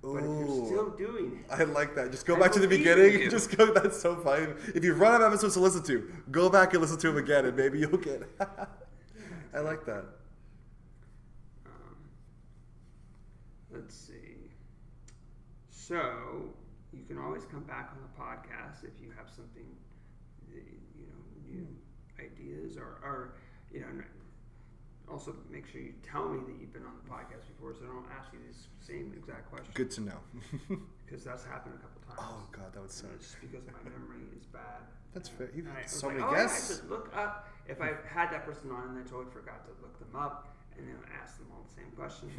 [SPEAKER 2] Ooh,
[SPEAKER 1] but if you're still doing it,
[SPEAKER 2] I like that. Just go
[SPEAKER 1] I
[SPEAKER 2] back to the
[SPEAKER 1] believe
[SPEAKER 2] beginning.
[SPEAKER 1] you.
[SPEAKER 2] Just go. That's so funny. If you've run out of episodes to listen to, go back and listen to them again, and maybe you'll get. I like that.
[SPEAKER 1] Let's see. So you can always come back on the podcast if you have something, new ideas, or also make sure you tell me that you've been on the podcast before, so I don't ask you these same exact questions.
[SPEAKER 2] Good to know.
[SPEAKER 1] Because that's happened a couple times.
[SPEAKER 2] Oh God, that would suck.
[SPEAKER 1] It's just because my memory is bad.
[SPEAKER 2] That's fair. You've had so
[SPEAKER 1] like,
[SPEAKER 2] many
[SPEAKER 1] I
[SPEAKER 2] guests.
[SPEAKER 1] should look up. If I had that person on and I totally forgot to look them up and then ask them all the same questions.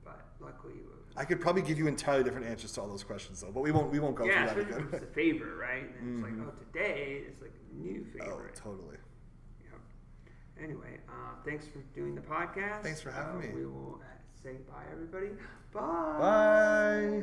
[SPEAKER 1] But luckily,
[SPEAKER 2] I could probably give you entirely different answers to all those questions, though. But we won't go through that
[SPEAKER 1] especially
[SPEAKER 2] again.
[SPEAKER 1] if it's a favorite, right? And it's like, today it's like a new
[SPEAKER 2] Oh,
[SPEAKER 1] favorite.
[SPEAKER 2] totally.
[SPEAKER 1] Yep. Anyway, thanks for doing the podcast.
[SPEAKER 2] Thanks for having me.
[SPEAKER 1] We will say bye, everybody. Bye.
[SPEAKER 2] Bye.